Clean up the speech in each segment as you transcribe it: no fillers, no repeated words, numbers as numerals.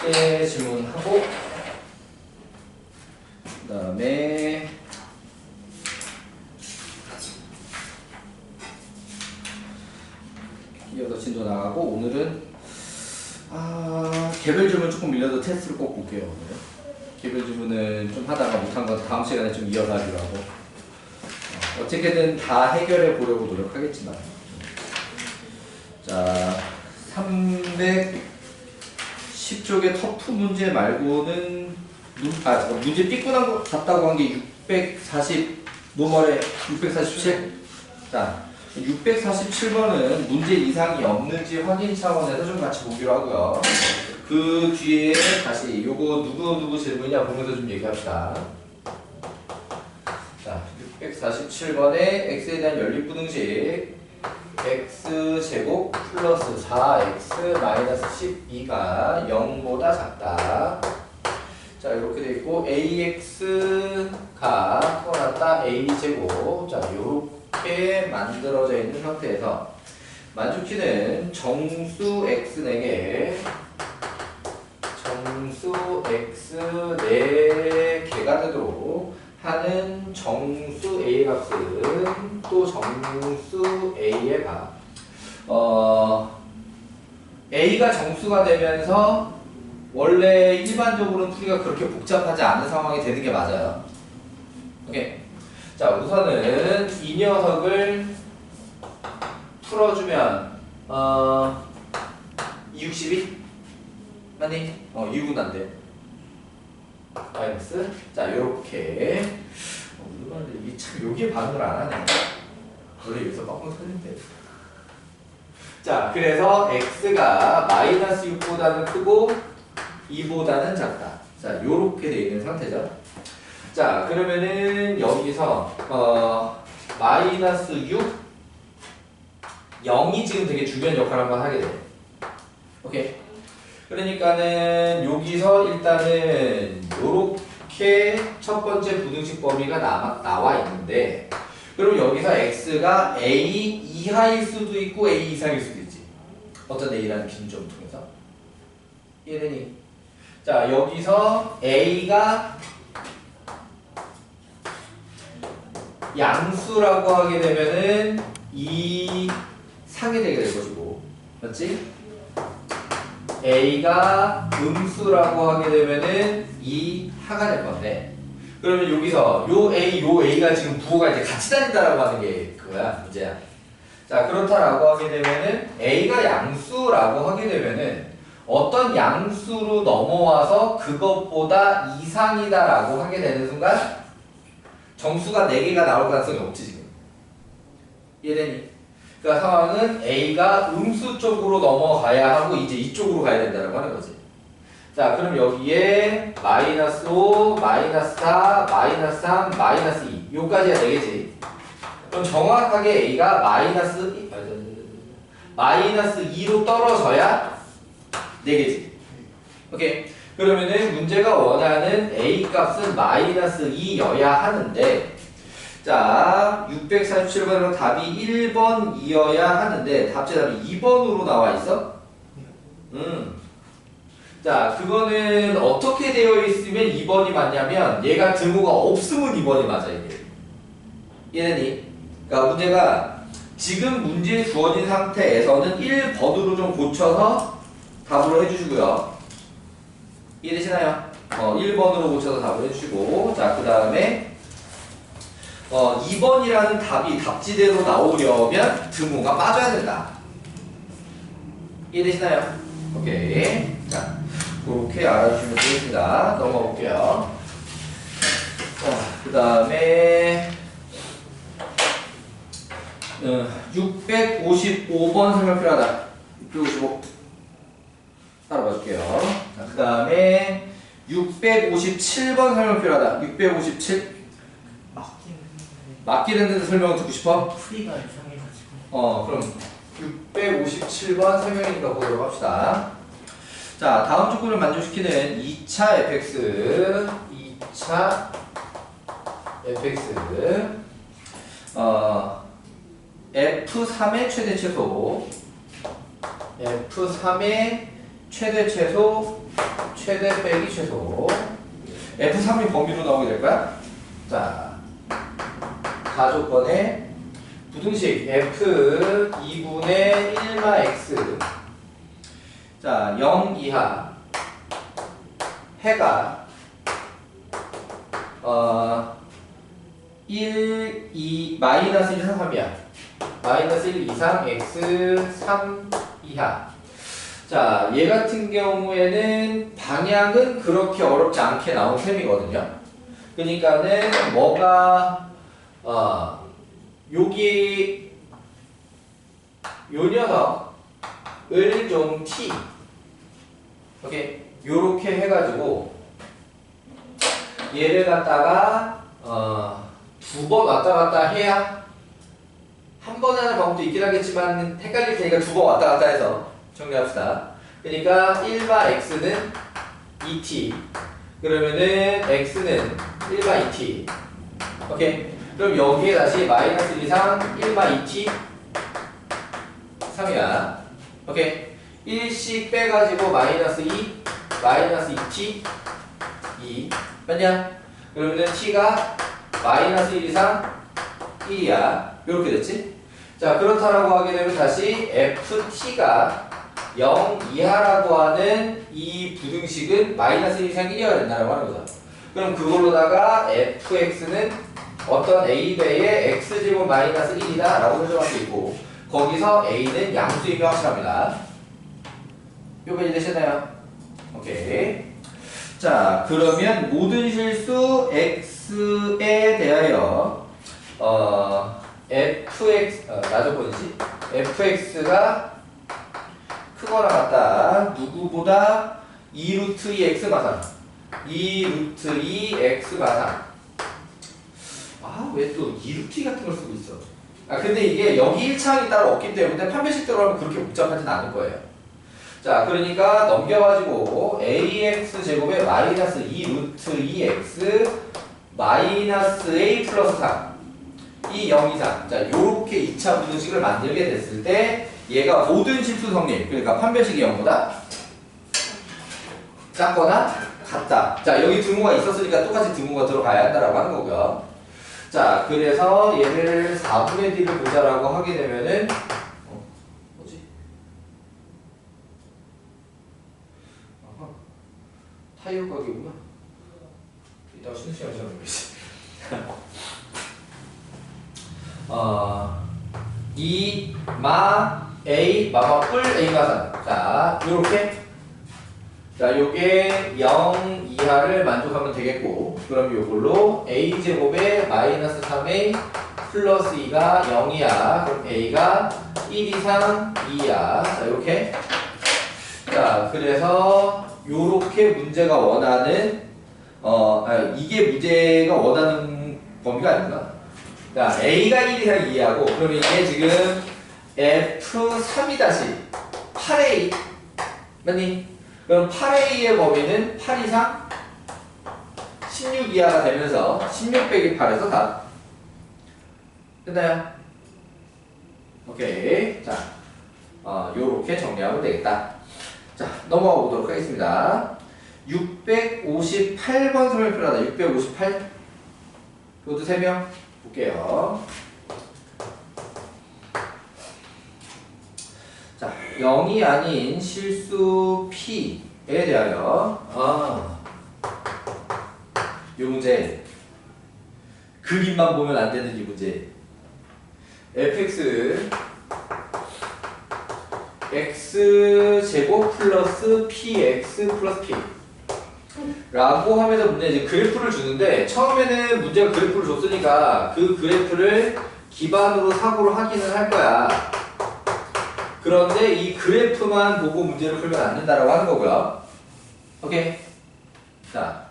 이렇게 질문하고 그 다음에 이어서 진도 나가고 오늘은 개별 질문 조금 밀려도 테스트를 꼭 볼게요. 오늘. 개별 질문은 좀 하다가 못한 건 다음 시간에 좀 이어가기로 하고 어떻게든 다 해결해 보려고 노력하겠지만 자 310쪽의 터프 문제 말고는 문제 삐끗한 것 같다고 한 게 640 노멀에 647 자 647번은 문제 이상이 없는지 확인 차원에서 좀 같이 보기로 하고요. 그 뒤에 다시 요거 누구 질문이냐 보면서 좀 얘기합시다. 자, 647번에 x에 대한 연립부등식 x제곱 플러스 4x 마이너스 12가 0보다 작다. 자, 이렇게 돼 있고 ax가 커놨다 a제곱. 자, 요렇게 만들어져 있는 상태에서 만족키는 정수 x 4개 정수 x 4개가 되도록 하는 정수 a의 값은 또 정수 a의 값 a가 정수가 되면서 원래 일반적으로는 풀이가 그렇게 복잡하지 않은 상황이 되는 게 맞아요. 오케이. 자, 우선은 이 녀석을 풀어주면 262? 맞니? 2분 안 돼. 마이너스. 자, 요렇게. 이게 참, 여기에 반응을 안 하네. 원래 여기서 뻥뻥 터진대. 자, 그래서 x가 마이너스 6보다는 크고 2보다는 작다. 자, 요렇게 돼 있는 상태죠. 자, 그러면은 여기서 마이너스 6 0이 지금 되게 중요한 역할을 한번 하게 돼. 오케이. 그러니까는 여기서 일단은 요렇게 첫 번째 부등식 범위가 나와 있는데 그럼 여기서 x가 a 이하일 수도 있고 a 이상일 수도 있지. 어떤 a라는 빈점을 통해서. 이해되니? 자, 여기서 a가 양수라고 하게 되면은 이 상이 되게 될 것이고, 맞지? a가 음수라고 하게 되면은 이 하가 될 건데, 그러면 여기서 요 a가 지금 부호가 이제 같이 다닌다라고 하는 게 그거야, 문제야. 자, 그렇다라고 하게 되면은 a가 양수라고 하게 되면은 어떤 양수로 넘어와서 그것보다 이상이다라고 하게 되는 순간 정수가 4개가 나올 가능성이 없지 지금. 이해되니? 그러니까 상황은 a가 음수 쪽으로 넘어가야 하고 이제 이쪽으로 가야 된다라고 하는 거지. 자, 그럼 여기에 마이너스 5, 마이너스 4, 마이너스 3, 마이너스 2 요까지가 4개지. 그럼 정확하게 a가 마이너스 2로 떨어져야 4개지. 오케이. 그러면은 문제가 원하는 a 값은 마이너스 2여야 하는데, 자, 647번으로 답이 1번이어야 하는데 답제답이 2번으로 나와 있어? 자, 그거는 어떻게 되어 있으면 2번이 맞냐면 얘가 등호가 없으면 2번이 맞아 이게. 이해되니? 그러니까 문제가 지금 문제 주어진 상태에서는 1번으로 좀 고쳐서 답으로 해주시고요. 이해되시나요? 1번으로 고쳐서 답을 해주시고, 자, 그 다음에 2번이라는 답이 답지대로 나오려면 등호가 빠져야 된다. 이해되시나요? 오케이. 자, 그렇게 알아주시면 되겠습니다. 넘어가 볼게요. 자, 그 다음에 655번 설명 필요하다. 655 따라봐줄게요. 자, 그 다음에 657번 설명 필요하다. 657 맞게 된데 설명을 듣고 싶어? 풀이가 이상해가지고. 그럼 657번 설명이니까 보도록 합시다. 자, 다음 조건을 만족시키는 2차 fx f3의 최대 최소 최대 빼기 최소. F3이 범위로 나오게 될 거야. 자, 가조건의 부등식 F 2분의 1마 X. 자, 0 이하 해가 1, 2, 마이너스 1 이상 3이야. 마이너스 1 이상 x 3 이하. 자, 얘 같은 경우에는 방향은 그렇게 어렵지 않게 나온 셈이거든요. 그러니까는 뭐가 여기 요 녀석을 좀 t 오케이 요렇게 해가지고 얘를 갖다가 두 번 왔다 갔다 해야 한 번 하는 방법도 있긴 하겠지만 헷갈릴 테니까 두 번 왔다 갔다 해서 정리합시다. 그러니까 1바 x는 2t 그러면은 x는 1바 2t 오케이 그럼 여기에 다시 마이너스 1 이상 1바 2t 3이야 오케이 1씩 빼가지고 마이너스 2 마이너스 2t 2 맞냐? 그러면은 t가 마이너스 1 이상 1이야 이렇게 됐지? 자 그렇다라고 하게 되면 다시 ft가 0 이하라고 하는 이 부등식은 마이너스 1 이상 1이어야 된다고 하는 거죠. 그럼 그걸로다가 fx는 어떤 a배의 x제곱 마이너스 1이다 라고 설정할 수 있고 거기서 a는 양수임이 확실합니다. 여기까지 되시나요? 오케이. 자 그러면 모든 실수 x에 대하여 fx 나조건이지 fx가 크거나 같다 누구보다 2루트 2x 마상 2루트 2x 마상 아 왜 또 2루트 2 같은 걸 쓰고 있어 아 근데 이게 여기 1차항이 따로 없기 때문에 판별식 들어가면 그렇게 복잡하진 않을 거예요. 자 그러니까 넘겨가지고 ax 제곱에 마이너스 2루트 2x 마이너스 a 플러스 3 이 0 이상 자 요렇게 2차 부등식을 만들게 됐을 때 얘가 모든 실수 성립 그러니까 판별식이 0보다 작거나 같다. 자 여기 등호가 있었으니까 똑같이 등호가 들어가야 한다라고 하는 거고요. 자 그래서 얘를 4분의 d를 보자라고 하게 되면은 뭐지? 타이어 가게구나. 이따가 쉬는 시간에 전화해보겠지. 2 마 a 마마 뿔 a 마산 자 요렇게 자 요게 0 이하를 만족하면 되겠고 그럼 요걸로 a 제곱에 마이너스 3a 플러스 2가 0이야 그럼 a가 1 이상 2야 자 요렇게 자 그래서 요렇게 문제가 원하는 이게 문제가 원하는 범위가 아닌가 자, A가 1 이상 2하고 그러면 이게 지금 F3-8A 맞니? 그럼 8A의 범위는 8 이상 16 이하가 되면서 16 빼기 8에서 4 됐나요? 오케이 자 요렇게 정리하면 되겠다. 자 넘어가 보도록 하겠습니다. 658번 설명 필요하다. 658 모두 3명 볼게요. 자, 0이 아닌 실수 P에 대하여 이 문제 그림만 보면 안 되는 이 문제 fx x제곱 플러스 px 플러스 p 라고 하면서 문제 이제 그래프를 주는데 처음에는 문제가 그래프를 줬으니까 그 그래프를 기반으로 사고를 하기는 할 거야. 그런데 이 그래프만 보고 문제를 풀면 안 된다라고 하는 거고요. 오케이. 자,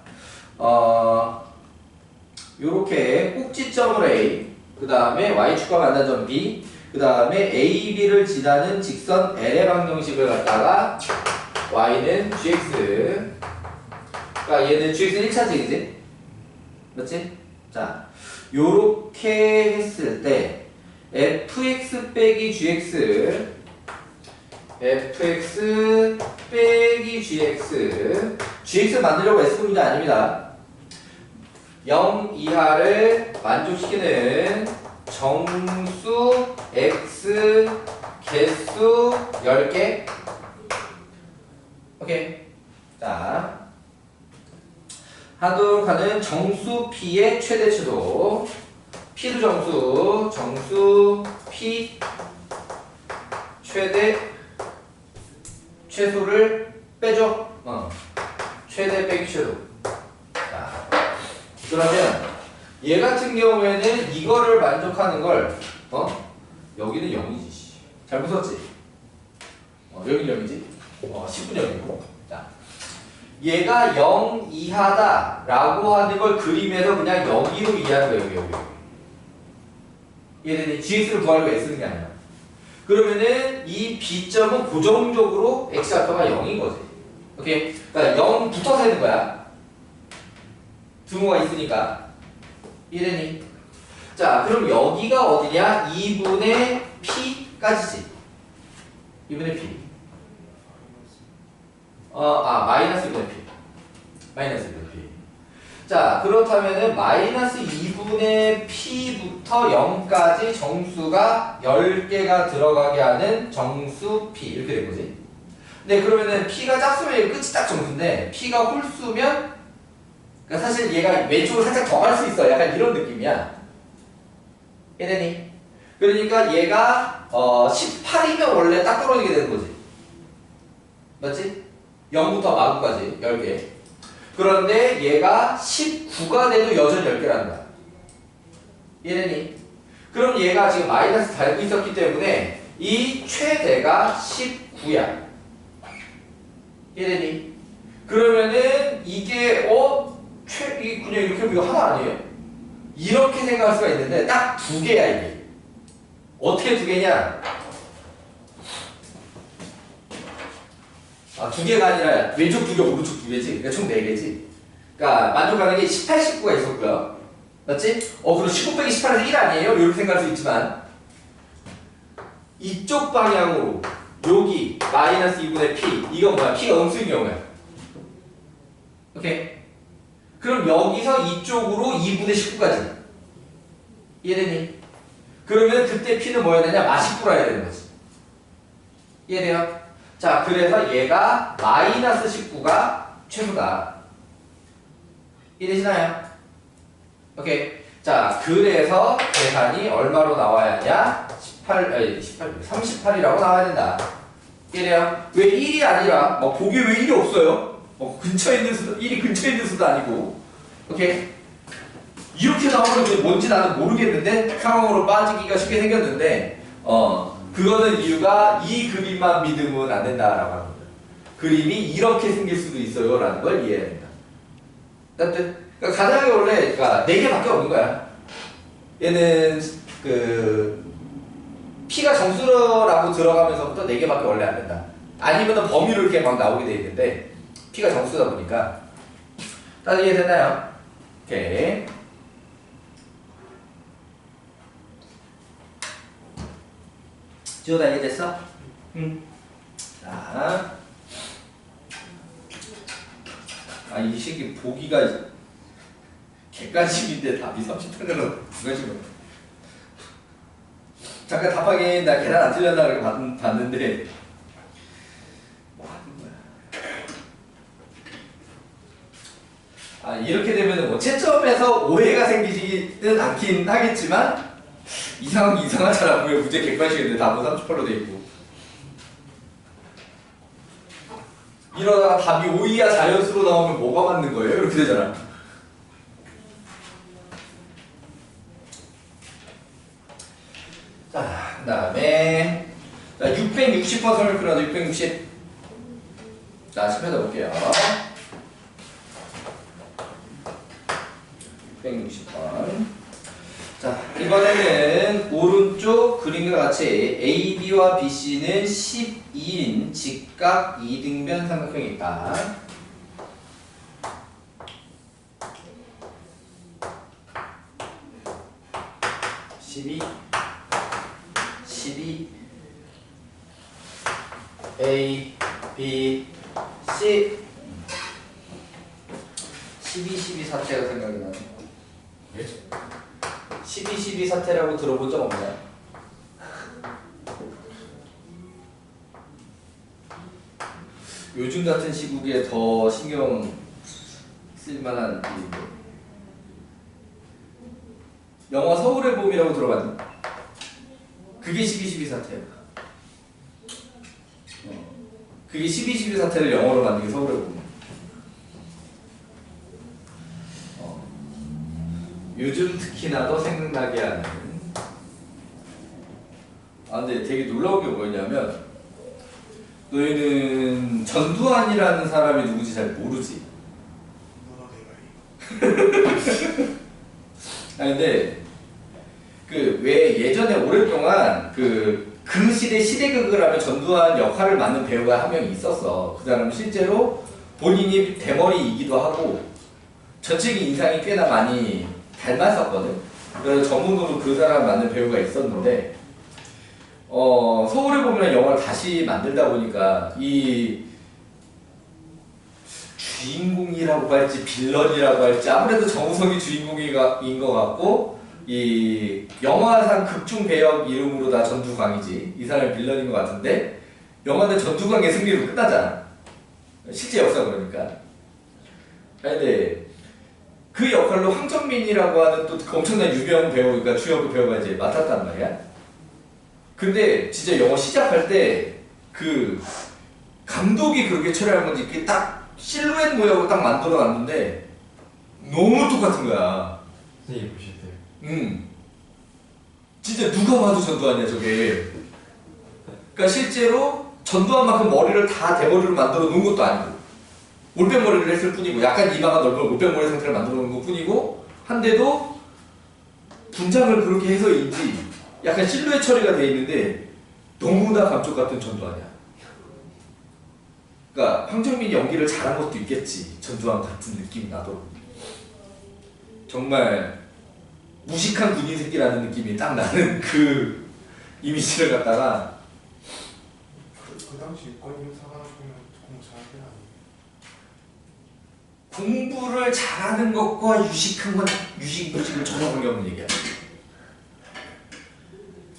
요렇게 꼭지점으로 A, 그 다음에 Y축과 만난 점 B, 그 다음에 A, B를 지나는 직선 L의 방정식을 갖다가 Y는 GX 그러니까 얘는 GX는 1차직이지? 맞지? 자, 요렇게 했을 때 fx 빼기 gx fx 빼기 gx gx 만들려고 애쓰는 문제 아닙니다. 0 이하를 만족시키는 정수 x 개수 10개. 오케이. 자, 하도록 하는 정수 p의 최대치도. p도 정수 p 최소를 빼줘. 최대 빼기 최소. 자, 그러면 얘 같은 경우에는 이거를 만족하는 걸 여기는 0이지. 잘못 썼지? 여기는 0이지? 10분 0이고. 자, 얘가 0 이하다 라고 하는 걸 그림에서 그냥 여기로 이해하는 거예요. 여기. 얘네들이 gx를 구하려고 애쓰는 게 아니야. 그러면은 이 b점은 고정적으로 x알파가 0인 거지. 오케이? 그러니까 0 붙어서 되는 거야. 등호가 있으니까. 이래니. 자, 그럼 여기가 어디냐? 2분의 p까지지. 2분의 p. 마이너스 2분의 p. 마이너스 2분의 p. 자, 그렇다면은 마이너스 2분의 p부터 0까지 정수가 10개가 들어가게 하는 정수 p. 이렇게 된 거지. 네, 그러면은 p가 짝수면 끝이 딱 정수인데 p가 홀수면 그러니까 사실 얘가 왼쪽으로 살짝 더 갈 수 있어. 약간 이런 느낌이야. 이해되니? 그러니까 얘가 18이면 원래 딱 떨어지게 되는 거지. 맞지? 0부터 마구까지 10개. 그런데 얘가 19가 돼도 여전히 10개라는 거야. 이해되니? 그럼 얘가 지금 마이너스 달고 있었기 때문에 이 최대가 19야. 이해되니? 그러면은 이게 이게 그냥 이렇게 하면 이거 하나 아니에요? 이렇게 생각할 수가 있는데 딱 두 개야 이게. 어떻게 두 개냐? 두 개가 아니라 왼쪽 두 개, 오른쪽 두 개지. 그러니까 총 4개지. 그러니까 만족하는 게 18, 19가 있었고요. 맞지? 그럼 19 빼기 18에서 1 아니에요? 이렇게 생각할 수 있지만 이쪽 방향으로 여기 마이너스 2분의 p 이건 뭐야? p가 음수인 경우야. 오케이? 그럼 여기서 이쪽으로 2분의 19까지 이해되니? 그러면 그때 p는 뭐여야 되냐? 마19라 해야 되는 거지. 이해돼요? 자, 그래서 얘가 마이너스 19가 최소다. 이해되시나요? 오케이. 자, 그래서 계산이 얼마로 나와야 하냐? 38이라고 나와야 된다. 이해돼요? 왜 1이 아니라, 보기에 왜 1이 없어요? 근처에 있는 수도, 1이 근처에 있는 수도 아니고. 오케이? 이렇게 나오는 게 뭔지 나는 모르겠는데, 상황으로 빠지기가 쉽게 생겼는데, 그거는 이유가 이 그림만 믿으면 안 된다라고 하는 거예요. 그림이 이렇게 생길 수도 있어요 라는 걸 이해해야 된다. 그러니까 가장이 원래 4개밖에 없는 거야. 얘는 P가 정수라고 들어가면서부터 4개밖에 원래 안 된다. 아니면 범위로 이렇게 막 나오게 돼 있는데 P가 정수다 보니까 다들 이해됐나요? 오케이. 지호다 이해됐어? 응. 자, 이 새끼 보기가 객관식인데 답이 30편으로 누가 싫어? 잠깐 답하긴 나 계산 안 틀렸나 그렇게 봤는데 뭐 하는 거야? 이렇게 되면 뭐 채점에서 오해가 생기지는 않긴 하겠지만 이상하잖아. 왜 문제 객관식인데 답은 38로 돼 있고 이러다가 답이 오이야 자연수로 나오면 뭐가 맞는 거예요? 이렇게 되잖아. 자, 그 다음에 660번 설명 필요하다. 660. 자, 짚어서 볼게요. 660번. 자, 이번에는 오른쪽 그림과 같이 AB와 BC는 12인 직각 이등변 삼각형이 있다. A, B, C 12 사태가 생각이 나네. 12 사태라고 들어본 적 없나요? 요즘 같은 시국에 더 신경 쓸만한 일인데. 영화 서울의 봄이라고 들어봤니? 그게 12 사태야. 그게 12 사태를 영어로 만든 게 서울의 봄. 요즘 특히나 더 생각나게 하는. 근데 되게 놀라운 게 뭐였냐면, 너희는 전두환이라는 사람이 누군지 잘 모르지? 근데 그 왜 예전에 오랫동안 그 시대 시대극을 하면 전두환 역할을 맡는 배우가 한 명이 있었어. 그 사람은 실제로 본인이 대머리이기도 하고 전체적인 인상이 꽤나 많이 닮았었거든. 그래서 전문으로 그 사람 맡는 배우가 있었는데 서울에 보면 영화를 다시 만들다 보니까 이 주인공이라고 할지 빌런이라고 할지 아무래도 정우성이 주인공인 것 같고 이 영화상 극중 배역 이름으로 다 전두광이지 이 사람이 빌런인 것 같은데 영화는 전두광의 승리로 끝나잖아. 실제 역사 그러니까. 근데 그 역할로 황정민이라고 하는 또 엄청난 유명 배우, 그러니까 주역 배우가 이제 맡았단 말이야. 근데 진짜 영화 시작할 때 그 감독이 그렇게 처리한 건지 이렇게 딱 실루엣 모양으로 딱 만들어 놨는데 너무 똑같은 거야. 선생님 보실 때. 진짜 누가 봐도 전두환이야 저게. 그러니까 실제로 전두환만큼 머리를 다 대머리로 만들어 놓은 것도 아니고 올백머리를 했을 뿐이고 약간 이마가 넓은 올백머리 상태를 만들어 놓은 것 뿐이고 한데도 분장을 그렇게 해서인지 약간 실루엣 처리가 돼 있는데 너무나 감쪽 같은 전두환이야. 그러니까 황정민이 연기를 잘한 것도 있겠지. 전두환 같은 느낌이 나도록. 정말 무식한 군인 새끼라는 느낌이 딱 나는 그 이미지를 갖다가 그 당시 권위금 사관학교는 공부 잘할 때가 아니에요. 공부를 잘하는 것과 유식한 건 무식을 전혀 관계없는 얘기야.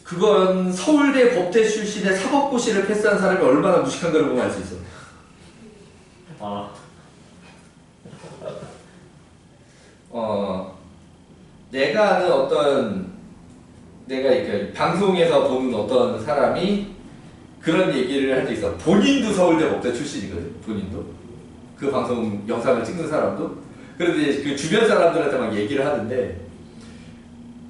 그건 서울대 법대 출신의 사법고시를 패스한 사람이 얼마나 무식한가를 보면 알 수 있어. 내가 아는 내가 이렇게 방송에서 보는 어떤 사람이 그런 얘기를 할 때 있어. 본인도 서울대 법대 출신이거든. 본인도. 그 방송 영상을 찍는 사람도. 그런데 그 주변 사람들한테 막 얘기를 하는데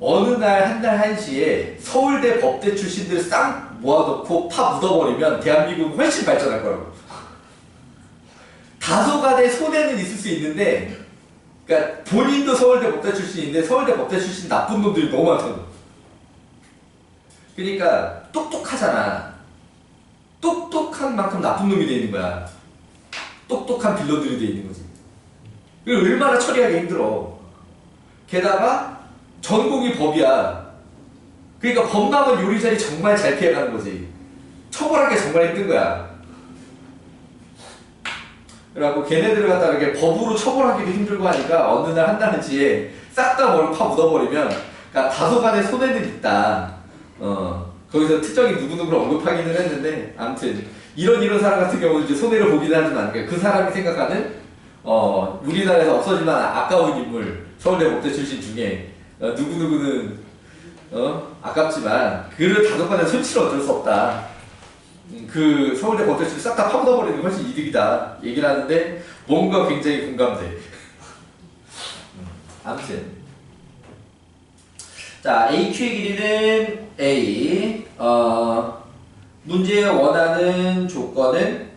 어느 날 한 달 한시에 서울대 법대 출신들 싹 모아놓고 파 묻어버리면 대한민국은 훨씬 발전할 거라고. 다소간의 손해는 있을 수 있는데 그러니까 본인도 서울대 법대 출신인데 서울대 법대 출신 나쁜 놈들이 너무 많거든. 그러니까 똑똑하잖아. 똑똑한 만큼 나쁜 놈이 돼 있는 거야. 똑똑한 빌런들이 돼 있는 거지. 그리고 얼마나 처리하기 힘들어. 게다가 전공이 법이야. 그러니까 법망은 요리조리 정말 잘 피해가는 거지. 처벌하기 정말 힘든 거야. 그래갖고 걔네들을 갖다가 이렇게 법으로 처벌하기도 힘들고 하니까 어느 날 한다는지에 싹 다 머리 파 묻어버리면 그러니까 다소간의 손해는 있다. 거기서 특정히 누구누구를 언급하기는 했는데 아무튼 이런 사람 같은 경우는 이제 손해를 보기는 하지만 그 사람이 생각하는 우리나라에서 없어지만 아까운 인물 서울대 법대 출신 중에 누구누구는 아깝지만 그를 다소간의 손실은 어쩔 수 없다. 그 서울대 법대 출신 싹 다 파묻어버리는 게 훨씬 이득이다 얘기를 하는데 뭔가 굉장히 공감돼. 아무튼 자, AQ의 길이는 A. 문제에 원하는 조건은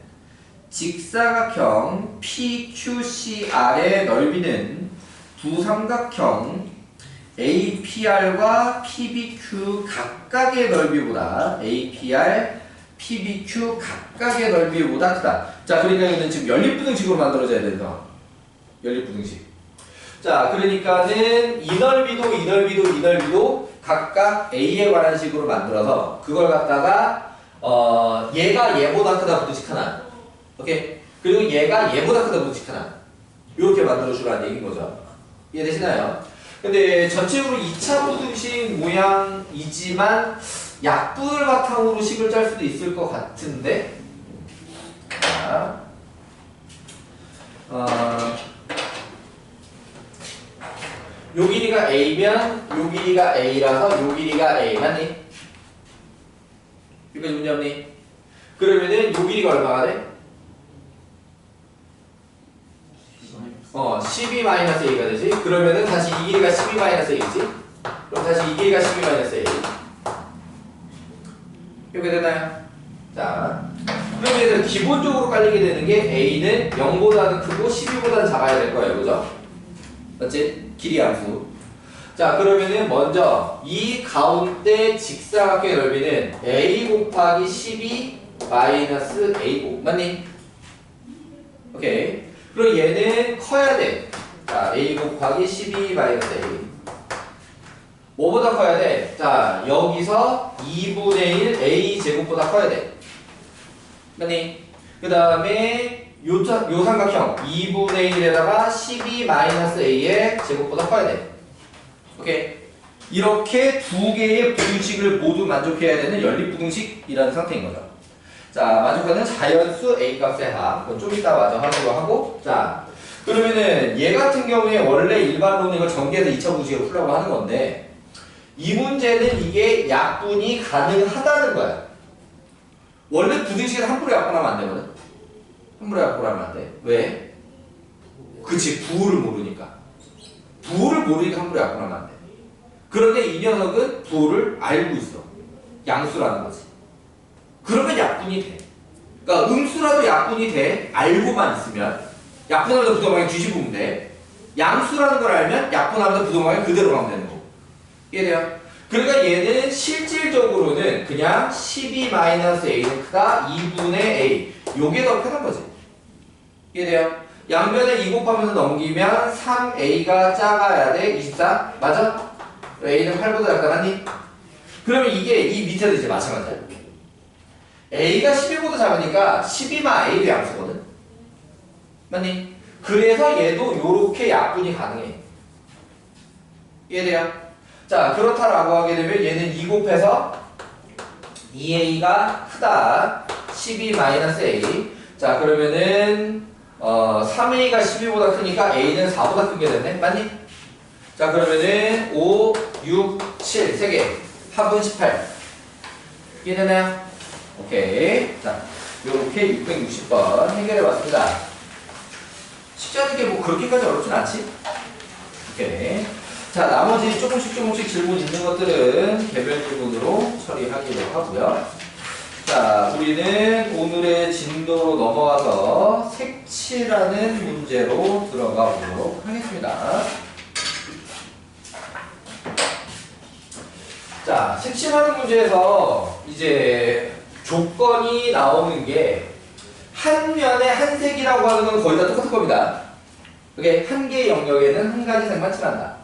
직사각형 PQCR의 넓이는 두 삼각형 APR과 PBQ 각각의 넓이보다 APR, PBQ 각각의 넓이보다 크다. 자, 그러니까 이거는 지금 연립부등식으로 만들어져야 된다. 연립부등식. 자, 그러니까는 이 넓이도 각각 A에 관한 식으로 만들어서 그걸 갖다가 얘가 얘보다 크다 부등식 하나. 오케이? 그리고 얘가 얘보다 크다 부등식 하나. 이렇게 만들어주라는 얘기인 거죠. 이해되시나요? 근데 전체적으로 2차 부등식 모양이지만 약분을 바탕으로 식을 짤 수도 있을 것 같은데, 자, 요 길이가 A면 요 길이가 A라서 요 길이가 A 맞니? 여기까지 문제 없니? 그러면은 요 길이가 얼마가 돼? 12-A가 되지? 그러면은 다시 이 길이가 12-A지? 그럼 다시 이 길이가 12-A 이렇게 되나요? 자, 그러면 기본적으로 깔리게 되는 게 A는 0보다는 크고 12보다는 작아야 될 거예요. 그죠? 맞지? 길이 함수. 자, 그러면은 먼저 이 가운데 직사각형의 넓이는 A 곱하기 12 마이너스 A고 맞니? 오케이. 그럼 얘는 커야 돼. 자, A 곱하기 12 마이너스 A. 뭐보다 커야 돼? 자, 여기서 2분의 1 A 제곱보다 커야 돼. 맞니? 그 다음에 요 삼각형 2분의 1에다가 12 마이너스 A의 제곱보다 커야 돼. 오케이. 이렇게 두 개의 부등식을 모두 만족해야 되는 연립부등식이라는 상태인 거죠. 자, 만족하는 자연수 A값의 합. 그건 좀 이따 마저 하기로 하고. 자, 그러면은 얘 같은 경우에 원래 일반론은 이걸 전개해서 2차 부등식으로 풀려고 하는 건데 이 문제는 이게 약분이 가능하다는 거야. 원래 부등식에서 함부로 약분하면 안 되거든. 함부로 약분하면 안 돼. 왜? 그치, 부호를 모르니까. 부호를 모르니까 함부로 약분하면 안 돼. 그런데 이 녀석은 부호를 알고 있어. 양수라는 거지. 그러면 약분이 돼. 그러니까 음수라도 약분이 돼. 알고만 있으면. 약분하면서 부동항에 뒤집으면 돼. 양수라는 걸 알면 약분하면서 부동항에 그대로 가면 되는 거고. 이해돼요? 그러니까 얘는 실질적으로는 그냥 12-A는 크다 2분의 A. 요게 더 편한 거지. 이해돼요? 양변에 2 곱하면서 넘기면 3A가 작아야 돼. 24? 맞아? A는 8보다 작다니? 그러면 이게 이 밑에도 이제 마찬가지야. A가 11보다 작으니까 12-A도 양수거든. 맞니? 그래서 얘도 요렇게 약분이 가능해. 이해돼요? 자, 그렇다라고 하게 되면 얘는 2 곱해서 2A가 크다. 12-A. 자, 그러면은 3A가 12보다 크니까 A는 4보다 크게 됐네. 맞니? 자, 그러면은 5, 6, 7 3개. 합은 18. 이해되나요? 오케이. 자, 요렇게 660번 해결해 봤습니다. 쉽지 않은 게 뭐 그렇게까지 어렵진 않지? 오케이. 자, 나머지 조금씩 질문 있는 것들은 개별 질문으로 처리하기로 하고요. 자, 우리는 오늘의 진도로 넘어가서 색칠하는 문제로 들어가 보도록 하겠습니다. 자, 색칠하는 문제에서 이제 조건이 나오는 게 한 면에 한 색이라고 하는 건 거의 다 똑같을 겁니다. 그게 한 개의 영역에는 한 가지 색만 칠한다.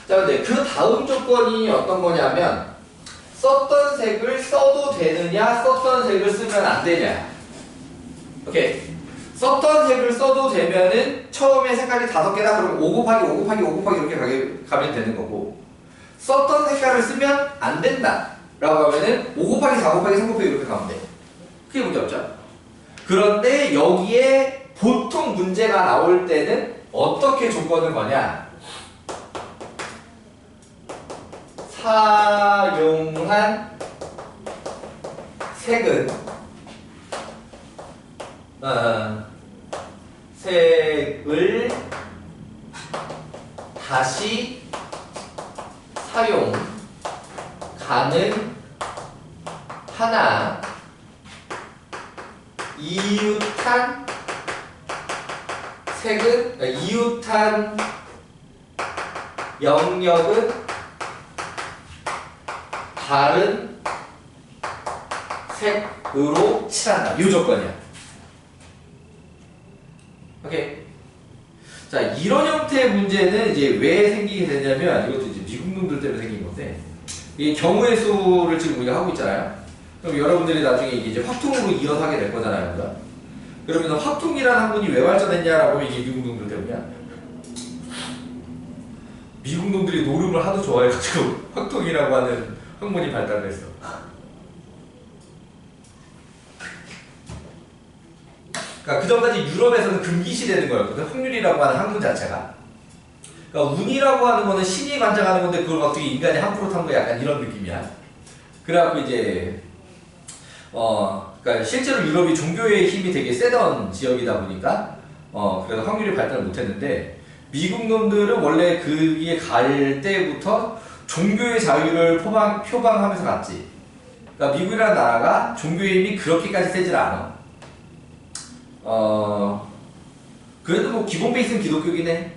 자, 근데 그 다음 조건이 어떤 거냐면 썼던 색을 써도 되느냐, 썼던 색을 쓰면 안 되냐. 오케이. 썼던 색을 써도 되면은 처음에 색깔이 5개다 그러면 5 곱하기 5 곱하기 5 곱하기 이렇게 가면 되는 거고, 썼던 색깔을 쓰면 안 된다 라고 하면은 5 곱하기 4 곱하기 3 곱하기 이렇게 가면 돼. 그게 문제 없죠. 그런데 여기에 보통 문제가 나올 때는 어떻게 조건을 거냐? 사용한 색은 색을 다시 사용 가능하나 이웃한 색은 이웃한 영역은 다른 색으로 칠한다. 이 조건이야. 오케이. 자, 이런 형태의 문제는 이제 왜 생기게 되냐면, 이것도 이제 미국 놈들 때문에 생긴 건데, 이 경우의 수를 지금 우리가 하고 있잖아요. 그럼 여러분들이 나중에 이게 이제 화통으로 이어서 하게 될 거잖아요. 그죠? 그러면 확통이라는 학문이 왜 발전했냐라고 이게 미국 놈들 때문이야. 미국 놈들이 노름을 하도 좋아해가지고 확통이라고 하는 학문이 발달했어. 그러니까 그 전까지 유럽에서는 금기시되는 거였거든. 확률이라고 하는 학문 자체가. 그러니까 운이라고 하는 거는 신이 관장하는 건데 그걸 어떻게 인간이 함부로 탄 거야. 약간 이런 느낌이야. 그래갖고 이제 그러니까 실제로 유럽이 종교의 힘이 되게 세던 지역이다 보니까 그래서 확률이 발달을 못했는데 미국 놈들은 원래 거기에 갈 때부터 종교의 자유를 표방하면서 갔지. 그러니까 미국이라는 나라가 종교의 힘이 그렇게까지 세질 않아. 그래도 뭐 기본 베이스는 기독교긴 해.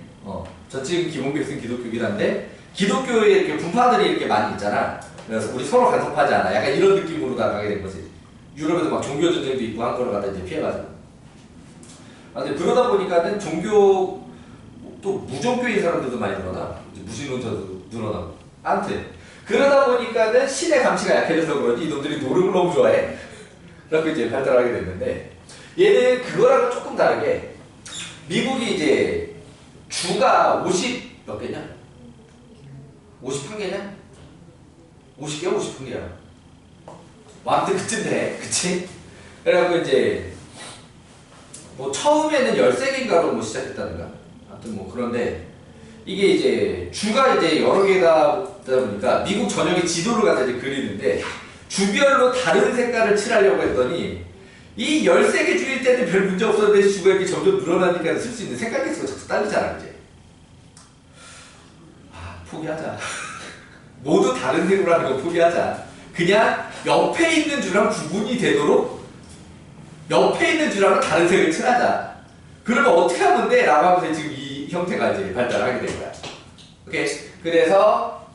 저쪽 기본 베이스는 기독교긴 한데 기독교에 이렇게 분파들이 이렇게 많이 있잖아. 그래서 우리 서로 간섭하지 않아. 약간 이런 느낌으로 나가게 된 거지. 유럽에도 막 종교 전쟁도 있고 한 거를 갖다 이제 피해가지고. 근데 그러다 보니까는 종교 또 무종교인 사람들도 많이 늘어나. 이제 무신론자도 늘어나고. 아무튼 그러다 보니까는 신의 감시가 약해져서 그런지 이놈들이 노름을 너무 좋아해. 그래서 이제 발달하게 됐는데 얘는 그거랑은 조금 다르게 미국이 이제 주가 50 몇 개냐? 51개냐? 50개? 51개야. 아무튼 그쯤 돼. 그치? 그래갖고 이제 뭐 처음에는 13개인가로 뭐 시작했다는가? 아무튼 뭐 그런데 이게 이제 주가 이제 여러 개다 보니까 미국 전역의 지도를 갖다 이제 그리는데 주별로 다른 색깔을 칠하려고 했더니 이 13개 주일 때는 별 문제 없었는데 주가 이렇게 점점 늘어나니까 쓸 수 있는 색깔 개수가 자꾸 딸리잖아, 그지? 포기하자. 모두 다른 색으로 하는 거 포기하자. 그냥 옆에 있는 주랑 구분이 되도록 옆에 있는 주랑은 다른 색을 칠하자. 그러면 어떻게 하면 돼? 라고 하면서 지금 이 형태가 이제 발달하게 된 거야. 오케이? 그래서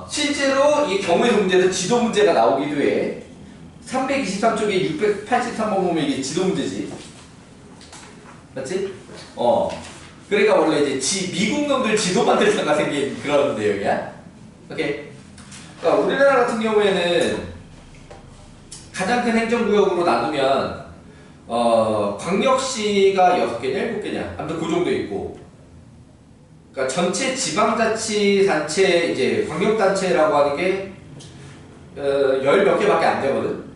실제로 이 경우의 문제에서 지도 문제가 나오기도 해. 323쪽에 683번 보면 이게 지도 문제지. 맞지? 그러니까 원래 이제 미국 놈들 지도 만들다가 생긴 그런 내용이야. 오케이. 그러니까 우리나라 같은 경우에는 가장 큰 행정구역으로 나누면 광역시가 6개냐 7개냐 아무튼 그 정도 있고, 그러니까 전체 지방자치단체 이제 광역단체라고 하는 게 10몇 개밖에 안 되거든.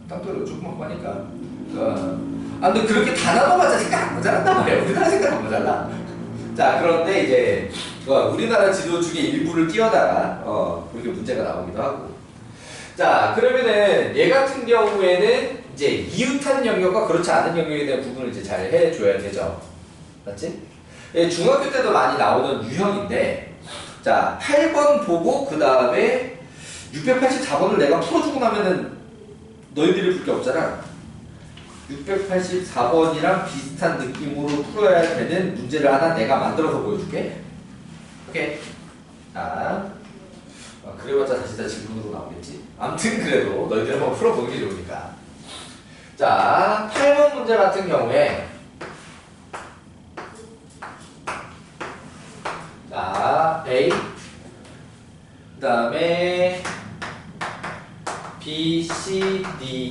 땅덩이로 조그맣고 하니까. 아무튼 그렇게 다 나눠봤자 생각 안 모자란단 말이야. 우리나라 생각 안 모자라. 자, 그런데 이제 우리나라 지도 중에 일부를 띄어다가 그렇게 문제가 나오기도 하고. 자, 그러면은 얘 같은 경우에는 이제 이웃하는 영역과 그렇지 않은 영역에 대한 구분을 이제 잘 해줘야 되죠. 맞지? 중학교 때도 많이 나오던 유형인데, 자, 8번 보고 그 다음에 684번을 내가 풀어주고 나면은 너희들이 풀 게 없잖아. 684번이랑 비슷한 느낌으로 풀어야 되는 문제를 하나 내가 만들어서 보여줄게. 오케이. 자, 그래봤자 다시 다 질문으로 나오겠지. 아무튼 그래도 너희들 한번 풀어보는 게 좋으니까. 자, 8번 문제 같은 경우에 자, A 그 다음에 B, C, D, E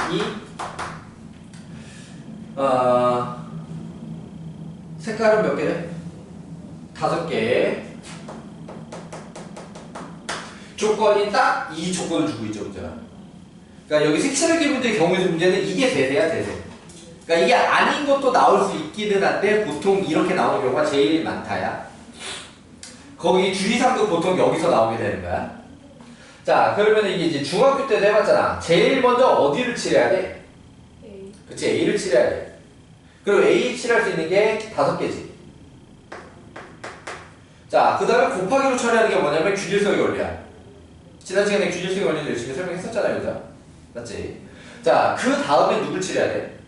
색깔은 몇 개래? 5개. 조건이 딱 이 조건을 주고 있죠, 문제가. 그러니까 여기 색칠하기 문제의 경우의 문제는 이게 대세야, 대세. 그러니까 이게 아닌 것도 나올 수 있기는 한데 보통 이렇게 나오는 경우가 제일 많다야. 거기 주의사항도 보통 여기서 나오게 되는 거야. 자, 그러면 이게 이제 중학교 때도 해봤잖아. 제일 먼저 어디를 칠해야 돼? A. 그치, A를 칠해야 돼. 그리고 A 칠할 수 있는 게 5개지. 자, 그 다음에 곱하기로 처리하는 게 뭐냐면 균일성의 원리야. 지난 시간에 균일성의 원리를 열심히 설명했었잖아요, 그죠? 맞지? 자, 그 다음에 누굴 칠해야 돼?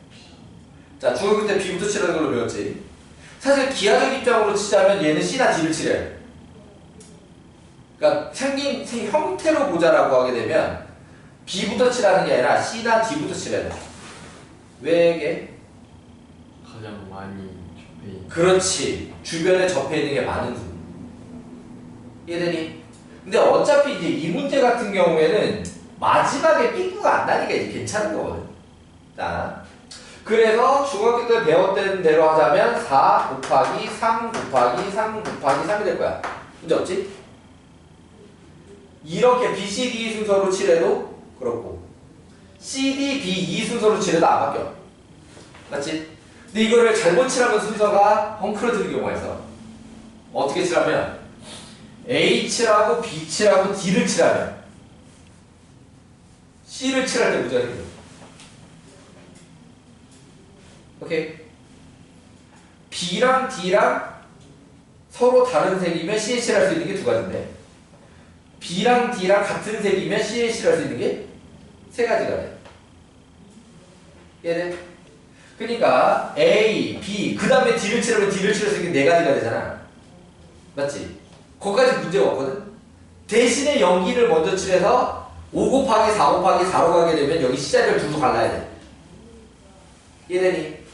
자, 중학교 때 B부터 칠하는 걸로 배웠지. 사실 기하적 입장으로 치자면 얘는 C나 D를 칠해야 돼. 그러니까 생긴 형태로 보자라고 하게 되면 B부터 칠하는 게 아니라 C나 D부터 칠해야 돼. 왜 이게? 가장 많이 접해. 그렇지. 주변에 접해 있는 게 많은 수. 이해되니? 근데 어차피 이제 이 문제 같은 경우에는 마지막에 삐꾸가 안 나니까 이제 괜찮은 거거든. 자, 그래서 중학교 때 배웠던 대로 하자면 4 곱하기 3 곱하기 3 곱하기 3이 될 거야. 문제 없지? 이렇게 B, C, D 순서로 칠해도 그렇고 C, D, B, E 순서로 칠해도 안 바뀌어. 맞지? 근데 이거를 잘못 칠하면 순서가 헝클어지는 경우가 있어. 어떻게 칠하면 A 칠하고 B 칠하고 D를 칠하면 C를 칠할 때 문제가 생겨. 오케이? B랑 D랑 서로 다른 색이면 C에 칠할 수 있는 게 두 가지인데 B랑 D랑 같은 색이면 C에 칠할 수 있는 게 세 가지가 돼. 이해돼? 그러니까 A, B, 그 다음에 D를 칠하면 D를 칠할 수 있는 게 네 가지가 되잖아. 맞지? 거기까지 문제가 없거든? 대신에 여기를 먼저 칠해서 5 곱하기 4 곱하기 4로 가게 되면 여기 C자리를 둘로 갈라야 돼. 이해되니?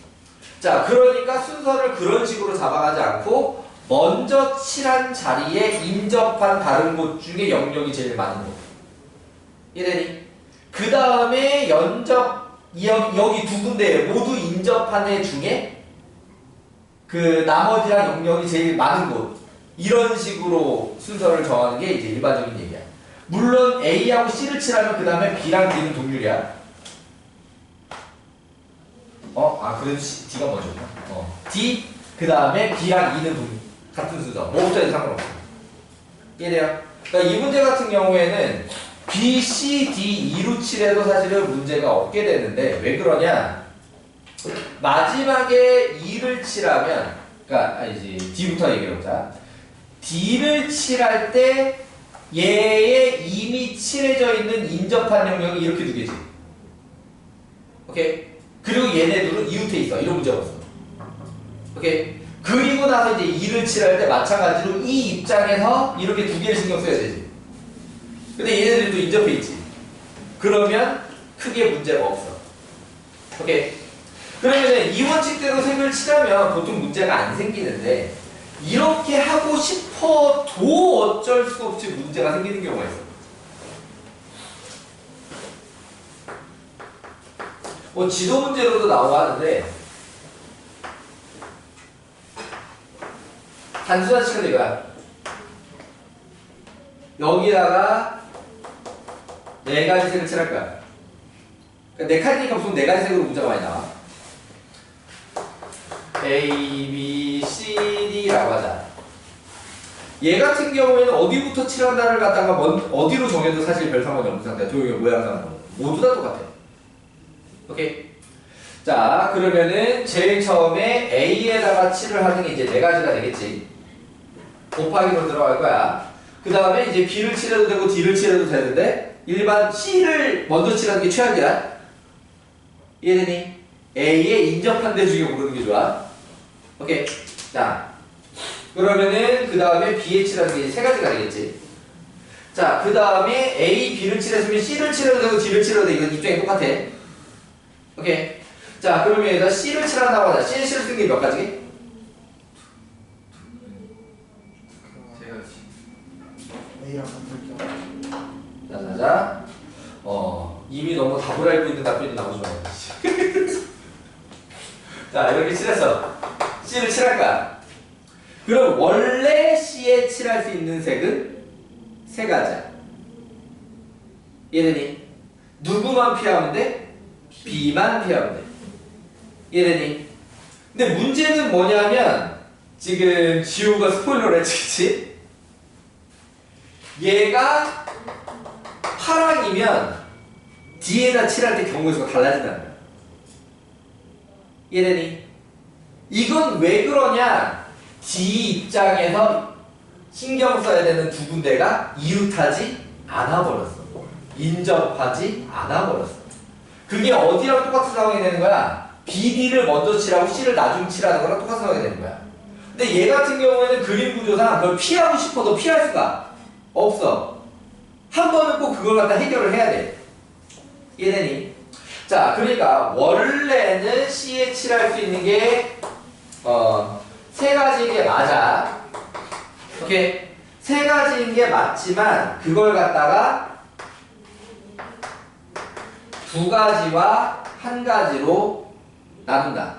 자, 그러니까 순서를 그런 식으로 잡아가지 않고 먼저 칠한 자리에 인접한 다른 곳 중에 영역이 제일 많은 곳. 이해되니? 그 다음에 여기 두 군데 모두 인접한 애 중에 그 나머지랑 영역이 제일 많은 곳. 이런 식으로 순서를 정하는 게 이제 일반적인 얘기야. 물론 A하고 C를 칠하면 그 다음에 B랑 D는 동률이야. 그래도 D가 먼저구나. D, 그 다음에 B랑 E는 같은 순서. 뭐부터 해도 상관없어. 이해돼요? 그러니까 이 문제 같은 경우에는 B, C, D, E로 칠해도 사실은 문제가 없게 되는데 왜 그러냐? 마지막에 E를 칠하면, 그러니까 아니지, D부터 얘기해보자. D를 칠할 때 얘의 이미 칠해져 있는 인접한 영역이 이렇게 두 개지. 오케이? 그리고 얘네들은 이웃에 있어. 이런 문제가 없어. 오케이? 그리고 나서 이제 2를 칠할 때 마찬가지로 이 입장에서 이렇게 두 개를 신경 써야 되지. 근데 얘네들도 인접해 있지. 그러면 크게 문제가 없어. 오케이? 그러면 이 원칙대로 색을 칠하면 보통 문제가 안 생기는데 이렇게 하고 싶어도 어쩔 수 없이 문제가 생기는 경우가 있어. 지도 문제로도 나오고 하는데 단순한 시간 이거야. 여기다가 네 가지 색을 칠할 거야. 그러니까 네 칸이니까 무슨 네 가지 색으로 문제가 많이 나와. A, B, C, D라고 하자. 얘 같은 경우에는 어디부터 칠한다를 갖다가 어디로 정해도 사실 별 상관이 없는 상태야. 도형의 모양상으로 모두 다 똑같아. 오케이. 자, 그러면은 제일 처음에 A에다가 칠을 하는 게 이제 네 가지가 되겠지. 곱하기로 들어갈 거야. 그 다음에 이제 B를 칠해도 되고 D를 칠해도 되는데 일반 C를 먼저 칠하는 게 최악이야. 이해되니? A에 인접한 데 중에 고르는 게 좋아. 오케이. 자, 그러면은 그 다음에 B에 칠하는 게 세 가지가 되겠지. 자, 그 다음에 A, B를 칠했으면 C를 칠해도 되고 D를 칠해도 돼. 이건 입장이 똑같아. 오케이. 자, 그러면 여기다 C를 칠한다고 하자. C를 칠할 수 있는 게 몇 가지? 세 가지. A랑 같은 경우 자자자. 이미 너무 답을 알고 있는 답변이 나오지 마요. 자, 이렇게 칠했어. C를 칠할 거야. 그럼 원래 C에 칠할 수 있는 색은 세 가지야. 이해되니? 누구만 피하면 돼? B만 피하면 돼. 이해되니? 근데 문제는 뭐냐면 지금 지우가 스포일러를 했지? 얘가 파랑이면 D에다 칠할 때 경우의 수가 달라진다는 거야. 이해되니? 이건 왜 그러냐? D 입장에서 신경 써야 되는 두 군데가 이웃하지 않아 버렸어. 인접하지 않아 버렸어. 그게 어디랑 똑같은 상황이 되는 거야? BD를 먼저 칠하고 C를 나중 칠하는 거랑 똑같은 상황이 되는 거야. 근데 얘 같은 경우에는 그림 구조상 그걸 피하고 싶어도 피할 수가 없어. 한 번은 꼭 그걸 갖다 해결을 해야 돼. 이해되니? 자, 그러니까 원래는 C에 칠할 수 있는 게 세 가지인 게 맞아. 오케이? 세 가지인 게 맞지만 그걸 갖다가 두 가지와 한 가지로 나눈다.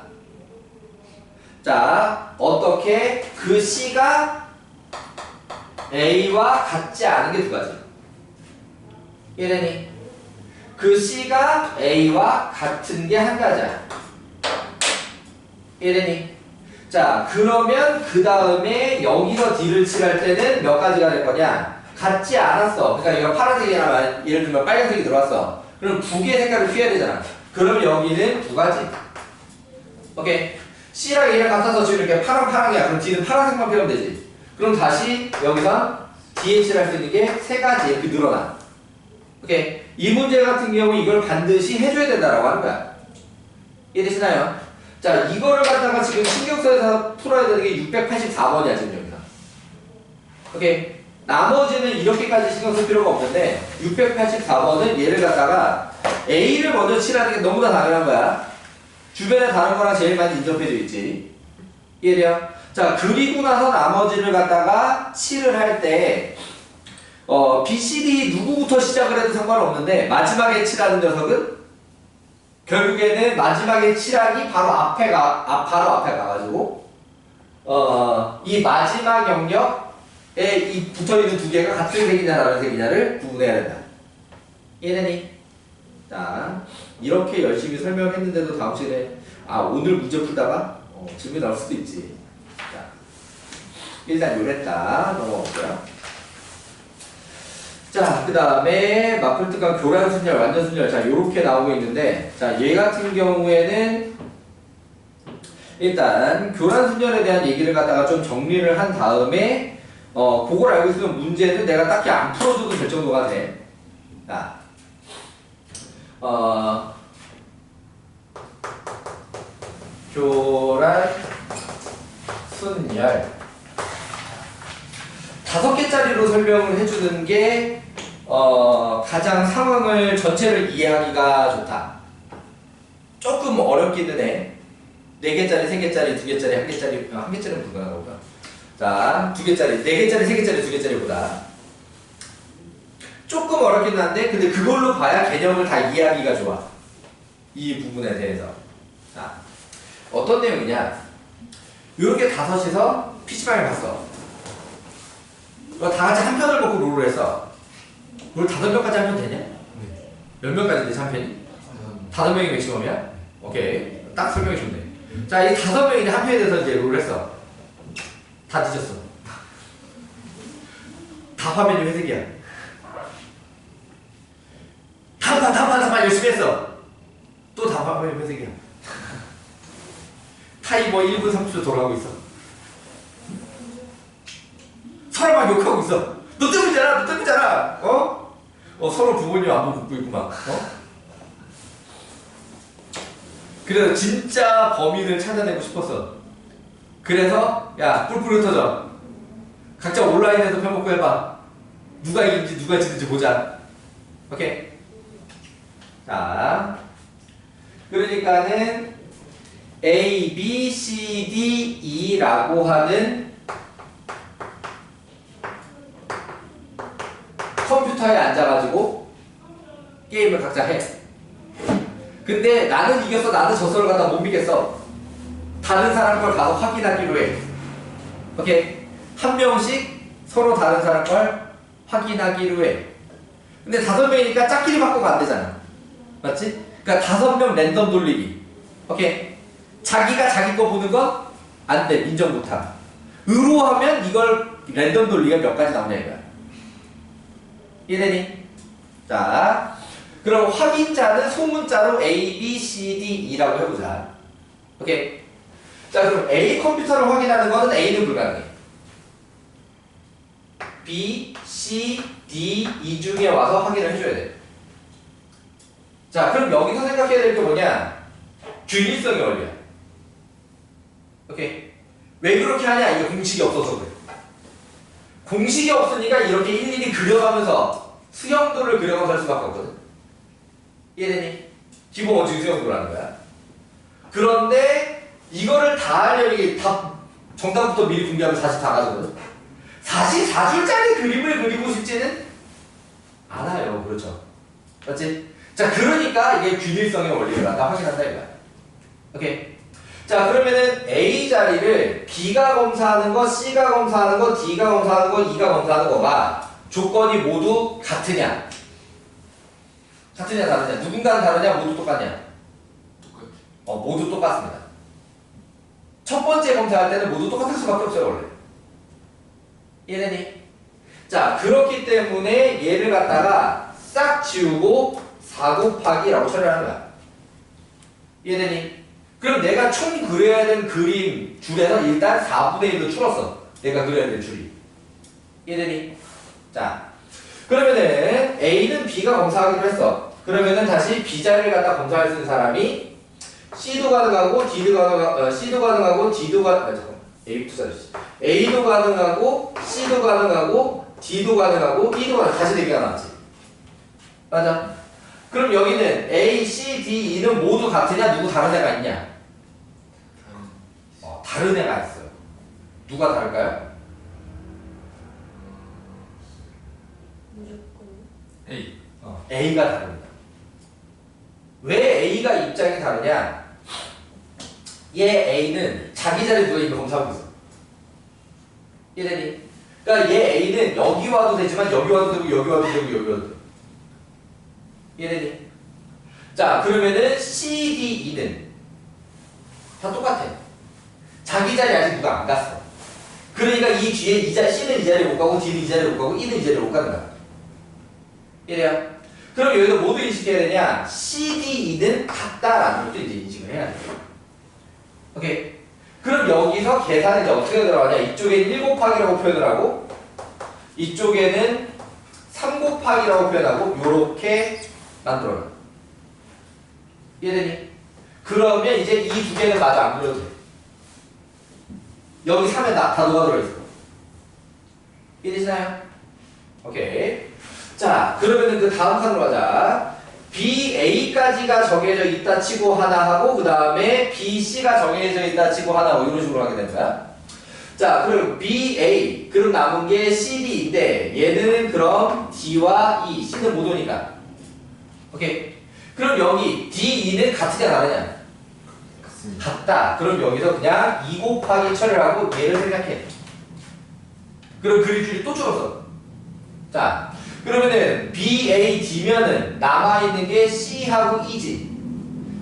자, 어떻게 그 C가 A와 같지 않은 게 두 가지. 이해되니? 그 C가 A와 같은 게 한 가지야. 이해되니? 자, 그러면 그 다음에 여기서 D를 칠할 때는 몇 가지가 될 거냐? 같지 않았어. 그러니까 이거 파란색이나 예를 들면 빨간색이 들어왔어. 그럼 두 개의 색깔을 휘어야 되잖아. 그럼 여기는 두 가지. 오케이. C랑 A랑 같아서 지금 이렇게 파랑이야. 그럼 D는 파란색만 펴면 되지. 그럼 다시 여기서 D에 칠할 수 있는 게 세 가지 이렇게 늘어나. 오케이. 이 문제 같은 경우 이걸 반드시 해줘야 된다라고 하는 거야. 이해되시나요? 자, 이거를 갖다가 지금 신경써서 풀어야 되는 게 684번이야, 지금 여기서. 오케이. 나머지는 이렇게까지 신경 쓸 필요가 없는데, 684번은 얘를 갖다가 A를 먼저 칠하는 게 너무나 당연한 거야. 주변에 다른 거랑 제일 많이 인접해져 있지. 이해돼요? 자, 그리고 나서 나머지를 갖다가 칠을 할 때, B, C, D 누구부터 시작을 해도 상관없는데, 마지막에 칠하는 녀석은 결국에는 마지막에 칠하기 바로 앞에 가가지고, 이 마지막 영역에 이 붙어있는 두 개가 같은 색이냐 다른 색이냐를 구분해야 된다. 이해되니? 자, 이렇게 열심히 설명했는데도 다음 시간에, 오늘 문제 풀다가, 질문 나올 수도 있지. 자, 일단 요랬다. 넘어가고요. 자, 그 다음에 마플특강 교란 순열, 완전 순열. 자, 요렇게 나오고 있는데, 자, 얘 같은 경우에는 일단 교란 순열에 대한 얘기를 갖다가 좀 정리를 한 다음에, 그걸 알고 있으면 문제는 내가 딱히 안 풀어줘도 될 정도가 돼. 자, 교란 순열. 5개짜리로 설명을 해주는 게 가장 상황을 전체를 이해하기가 좋다. 조금 어렵기는 해. 4개짜리, 3개짜리, 2개짜리, 1개짜리, 1개짜리는 불가능한가 보다. 자, 2개짜리, 4개짜리, 3개짜리, 2개짜리보다 조금 어렵긴 한데, 근데 그걸로 봐야 개념을 다 이해하기가 좋아. 이 부분에 대해서. 자, 어떤 내용이냐? 이렇게 5이서 PC방에 갔어. 다 같이 한 편을 먹고 롤을 했어. 롤 5명까지 하면 되냐? 네. 몇 명까지 돼, 3편이? 5명이 맥시멈이야? 오케이. 딱 설명해 줬네. 자, 이 5명이 한 편에 대해서 이제 롤을 했어. 다 뒤졌어. 다 화면이 회색이야. 다만 열심히 했어. 또 다 화면이 회색이야. 타이머 1분 30초 돌아가고 있어. 서로 막 욕하고 있어. 너 때문이잖아. 서로 부모님 안보 묻고 있고 막. 그래서 진짜 범인을 찾아내고 싶었어. 그래서 야, 뿔뿔이 흩어져. 각자 온라인에서 펴먹고 해봐. 누가 이긴지 누가 지는지 보자. 오케이. 자, 그러니까는 A, B, C, D, E라고 하는 컴퓨터에 앉아가지고 게임을 각자 해. 근데 나는 이겼어, 나는 졌어를 갖다 못 믿겠어. 다른 사람 걸 가서 확인하기로 해. 오케이? 한 명씩 서로 다른 사람 걸 확인하기로 해. 근데 5명이니까 짝끼리 바꾸면 안 되잖아. 맞지? 그러니까 5명 랜덤 돌리기. 오케이? 자기가 자기 거 보는 건 안 돼. 인정 못함. 의로하면 이걸 랜덤 돌리기가 몇 가지 나오냐 이거야. 이해되니? 자, 그럼 확인자는 소문자로 A, B, C, D, E라고 해보자. 오케이? 자, 그럼 A 컴퓨터를 확인하는 거는 A는 불가능해. B, C, D, E 중에 와서 확인을 해줘야 돼. 자, 그럼 여기서 생각해야 될 게 뭐냐? 균일성의 원리야. 오케이? 왜 그렇게 하냐? 이게 공식이 없어서 그래. 공식이 없으니까 이렇게 일일이 그려가면서 수형도를 그려가면서 할 수밖에 없거든. 이해되니? 기본 원칙 수형도라는 거야. 그런데 이거를 다 하려니 다 정답부터 미리 공개하면 44 가지거든. 44줄짜리 그림을 그리고 싶지는 않아요. 그렇죠? 맞지? 자, 그러니까 이게 균일성의 원리를 갖다 확인한다 이거야. 오케이. 자, 그러면은 A 자리를 B가 검사하는 거, C가 검사하는 거, D가 검사하는 거, E가 검사하는 거가 조건이 모두 같으냐? 같으냐, 다르냐? 누군가는 다르냐, 모두 똑같냐? 똑같아. 모두 똑같습니다. 첫 번째 검사할 때는 모두 똑같을 수밖에 없어요, 원래. 이해되니? 자, 그렇기 때문에 얘를 갖다가 싹 지우고 4 곱하기라고 처리하는 거야. 이해되니? 그럼 내가 총 그려야 되는 그림 줄에서 일단 4분의 1로 줄었어. 내가 그려야 될 줄이. 이해되니? 자, 그러면은 A는 B가 검사하기로 했어. 그러면은 다시 B 자리를 갖다 검사할 수 있는 사람이 C도 가능하고 D도 가능하고 C도 가능하고 D도 잠깐 A부터 자르시. A도 가능하고 C도 가능하고 D도 가능하고 E도 가능. 다시 4개가 나왔지. 맞아. 그럼 여기는 A, C, D, E는 모두 같으냐? 누구 다른 애가 있냐? 다른 애가 있어요. 누가 다를까요? 무조건. A. A가 다릅니다. 왜 A가 입장이 다르냐? 얘 A는 자기 자리에 누가 있는 검사하고 있어. 이해되니? 그러니까 얘 A는 여기 와도 되지만 여기 와도 되고 여기 와도 되고 여기 와도 돼. 이해되니? 자, 그러면은 C, D, E는 다 똑같아. 자기 자리 아직 누가 안 갔어. 그러니까 이 뒤에 C는 이 자리에 못 가고 D는 이 자리에 못 가고 E는 이 자리에 못 가는 거야. 이래요. 그럼 여기서 뭐도 인식해야 되냐? C, D, E는 같다라는 것도 이제 인식을 해야 돼. 오케이. 그럼 여기서 계산이 이제 어떻게 들어가냐? 이쪽에는 1 곱하기라고 표현을 하고 이쪽에는 3 곱하기라고 표현하고 요렇게 만들어요. 이해되니? 그러면 이제 이 두 개는 마저 안 그려도 돼. 여기 3에 다 녹아 들어있어. 이해되시나요? 오케이. 자, 그러면은 그 다음 칸으로 가자. BA까지가 정해져 있다 치고 하나 하고 그 다음에 BC가 정해져 있다 치고 하나 하고 이런 식으로 하게 되는 거야. 자, 그럼 BA 그럼 남은 게 CD인데 얘는 그럼 D와 E, C는 못 오니까. 오케이. 그럼 여기 D, E는 같으냐 다르냐? 같습니다. 같다. 그럼 여기서 그냥 2 곱하기 처리를 하고 얘를 생각해. 그럼 그릴 줄이 또 줄었어. 자, 그러면은 BAD면은 남아있는 게 C하고 E지.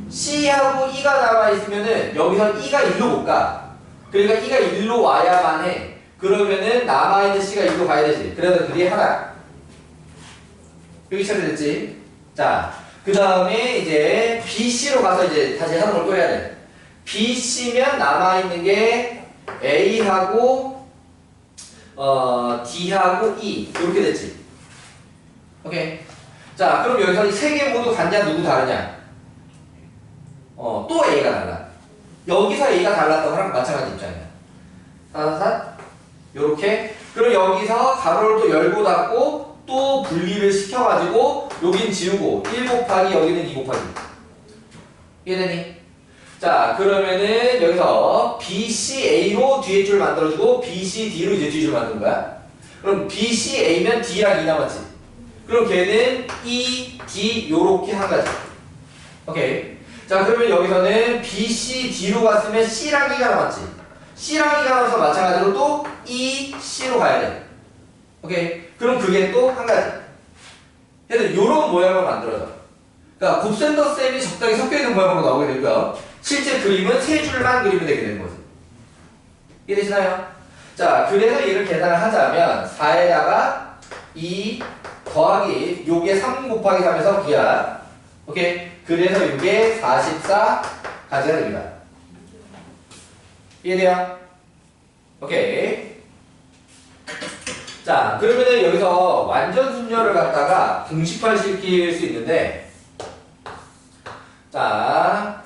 C하고 E가 남아있으면은 여기서 E가 1로 못 가. 그러니까 E가 1로 와야만 해. 그러면은 남아있는 C가 1로 가야 되지. 그래서 그게 하나. 여기 처리됐지? 자, 그 다음에 이제 BC로 가서 이제 다시 하는 걸 또 해야 돼. BC면 남아있는 게 A하고 D하고 E 이렇게 됐지. 오케이. 자, 그럼 여기서 이 세 개 모두 같냐? 누구 다르냐? 또 A가 달라. 여기서 A가 달랐던 거랑 마찬가지 입장이야. 사사사 요렇게. 그럼 여기서 가로를 또 열고 닫고 또 분리를 시켜가지고 여긴 지우고 1 곱하기 여기는 2 곱하기. 이해되니? 자, 그러면은 여기서 BCA로 뒤에 줄 만들어주고 BCD로 이제 뒤에 줄 만드는 거야. 그럼 BCA면 D랑 E 남았지. 그럼 걔는 E, D 요렇게 한 가지. 오케이. 자, 그러면 여기서는 BCD로 갔으면 C랑 E가 남았지. C랑 E가 남아서 마찬가지로 또 E, C로 가야 돼. 오케이. 그럼 그게 또 한 가지. 얘들 요런 모양을 만들어줘. 그러니까 곱센더 셈이 적당히 섞여있는 모양으로 나오게 되고요. 실제 그림은 세 줄만 그리면 되게 되는 거지. 이해되시나요? 자, 그래서 얘를 계산을 하자면 4에다가 2 더하기 요게 3 곱하기 3에서 9야. 오케이? 그래서 요게 44가지가 됩니다. 이해돼요? 오케이. 자, 그러면은 여기서 완전 순열을 갖다가 공식화시킬 수 있는데, 자,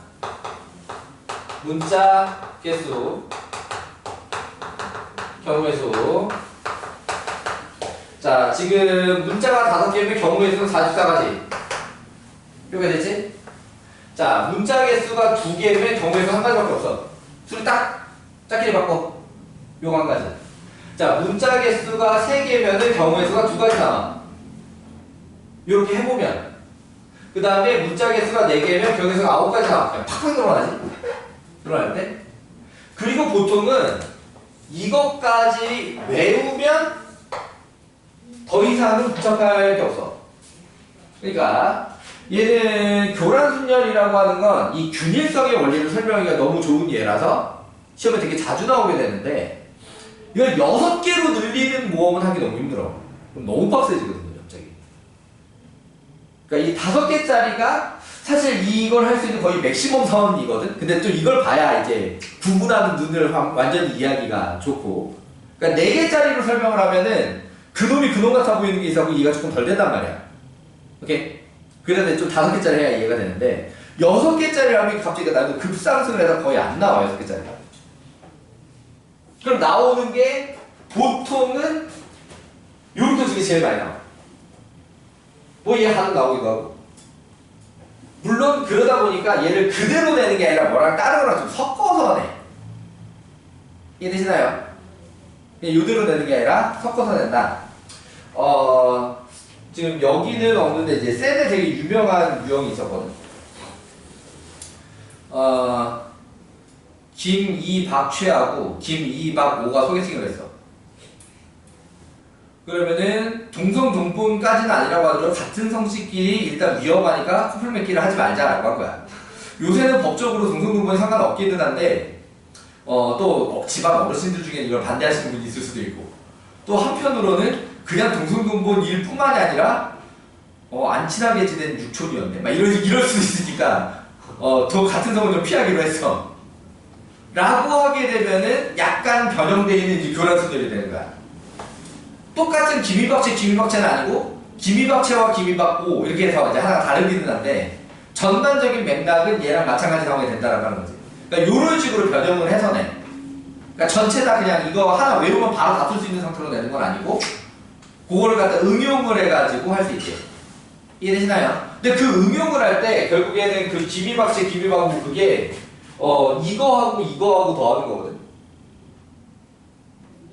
문자 개수, 경우의 수. 자, 지금 문자가 5개면 경우의 수는 44가지. 이렇게 되지? 자, 문자 개수가 2개면 경우의 수 1가지밖에 없어. 수를 딱 짝끼리 바꿔. 요거 1가지. 자, 문자 개수가 3개면은 경우의 수가 2가지 나와. 이렇게 해보면. 그 다음에 문자 개수가 4개면 경우의 수가 9가지 나와. 그냥 팍팍 늘어나지? 들어갈 때. 그리고 보통은 이것까지 외우면 더 이상은 부착할 게 없어. 그러니까 얘는 교란순열이라고 하는 건 이 균일성의 원리를 설명하기가 너무 좋은 예라서 시험에 되게 자주 나오게 되는데 이걸 6개로 늘리는 모험은 하기 너무 힘들어. 그럼 너무 빡세지거든요, 갑자기. 그러니까 이 5개짜리가 사실 이걸 할 수 있는 거의 맥시멈 선이거든? 근데 또 이걸 봐야 이제 구분하는 눈을 완전히 이해하기가 좋고. 그러니까 4개짜리로 설명을 하면은 그놈이 그놈 같아 보이는 게 있어서 이해가 조금 덜 된단 말이야. 오케이? 그래서 좀 5개짜리 해야 이해가 되는데 6개짜리 하면 갑자기 나도 급상승을 해서 거의 안 나와, 6개짜리가. 그럼 나오는 게 보통은 요렇게 중에 제일 많이 나와. 뭐 얘 하나 나오기도 하고. 물론 그러다 보니까 얘를 그대로 내는 게 아니라 뭐랑 다른 거랑 좀 섞어서 내. 이해되시나요? 이대로 내는 게 아니라 섞어서 낸다. 지금 여기는 없는데 이제 셀에 되게 유명한 유형이 있었거든. 김, 이, 박, 최하고 김, 이, 박, 오가 소개팅을 했어. 그러면은 동성동본까지는 아니라고 하더라도 같은 성씨끼리 일단 위험하니까 커플 맺기를 하지 말자라고 한 거야. 요새는 법적으로 동성동본이 상관없기는 한데 또 집안 어르신들 중에 이걸 반대하시는 분이 있을 수도 있고 또 한편으로는 그냥 동성동본일 뿐만이 아니라 안 친하게 지낸 육촌이었네 막 이럴 수도 있으니까 더 같은 성을 좀 피하기로 했어 라고 하게 되면은 약간 변형되어 있는 이제 교란순열이 되는 거야. 똑같은 김이박채는 아니고 김이박채와 김이박고 이렇게 해서 이제 하나가 다르기는 한데 전반적인 맥락은 얘랑 마찬가지 상황이 된다라고 하는 거지. 그러니까 이런 식으로 변형을 해서 내. 그러니까 전체 다 그냥 이거 하나 외우면 바로 다툴 수 있는 상태로 내는 건 아니고 그거를 갖다 응용을 해가지고 할 수 있게. 이해되시나요? 근데 그 응용을 할 때 결국에는 그 김이박채, 김이박고 그게 이거하고 이거하고 더하는 거거든.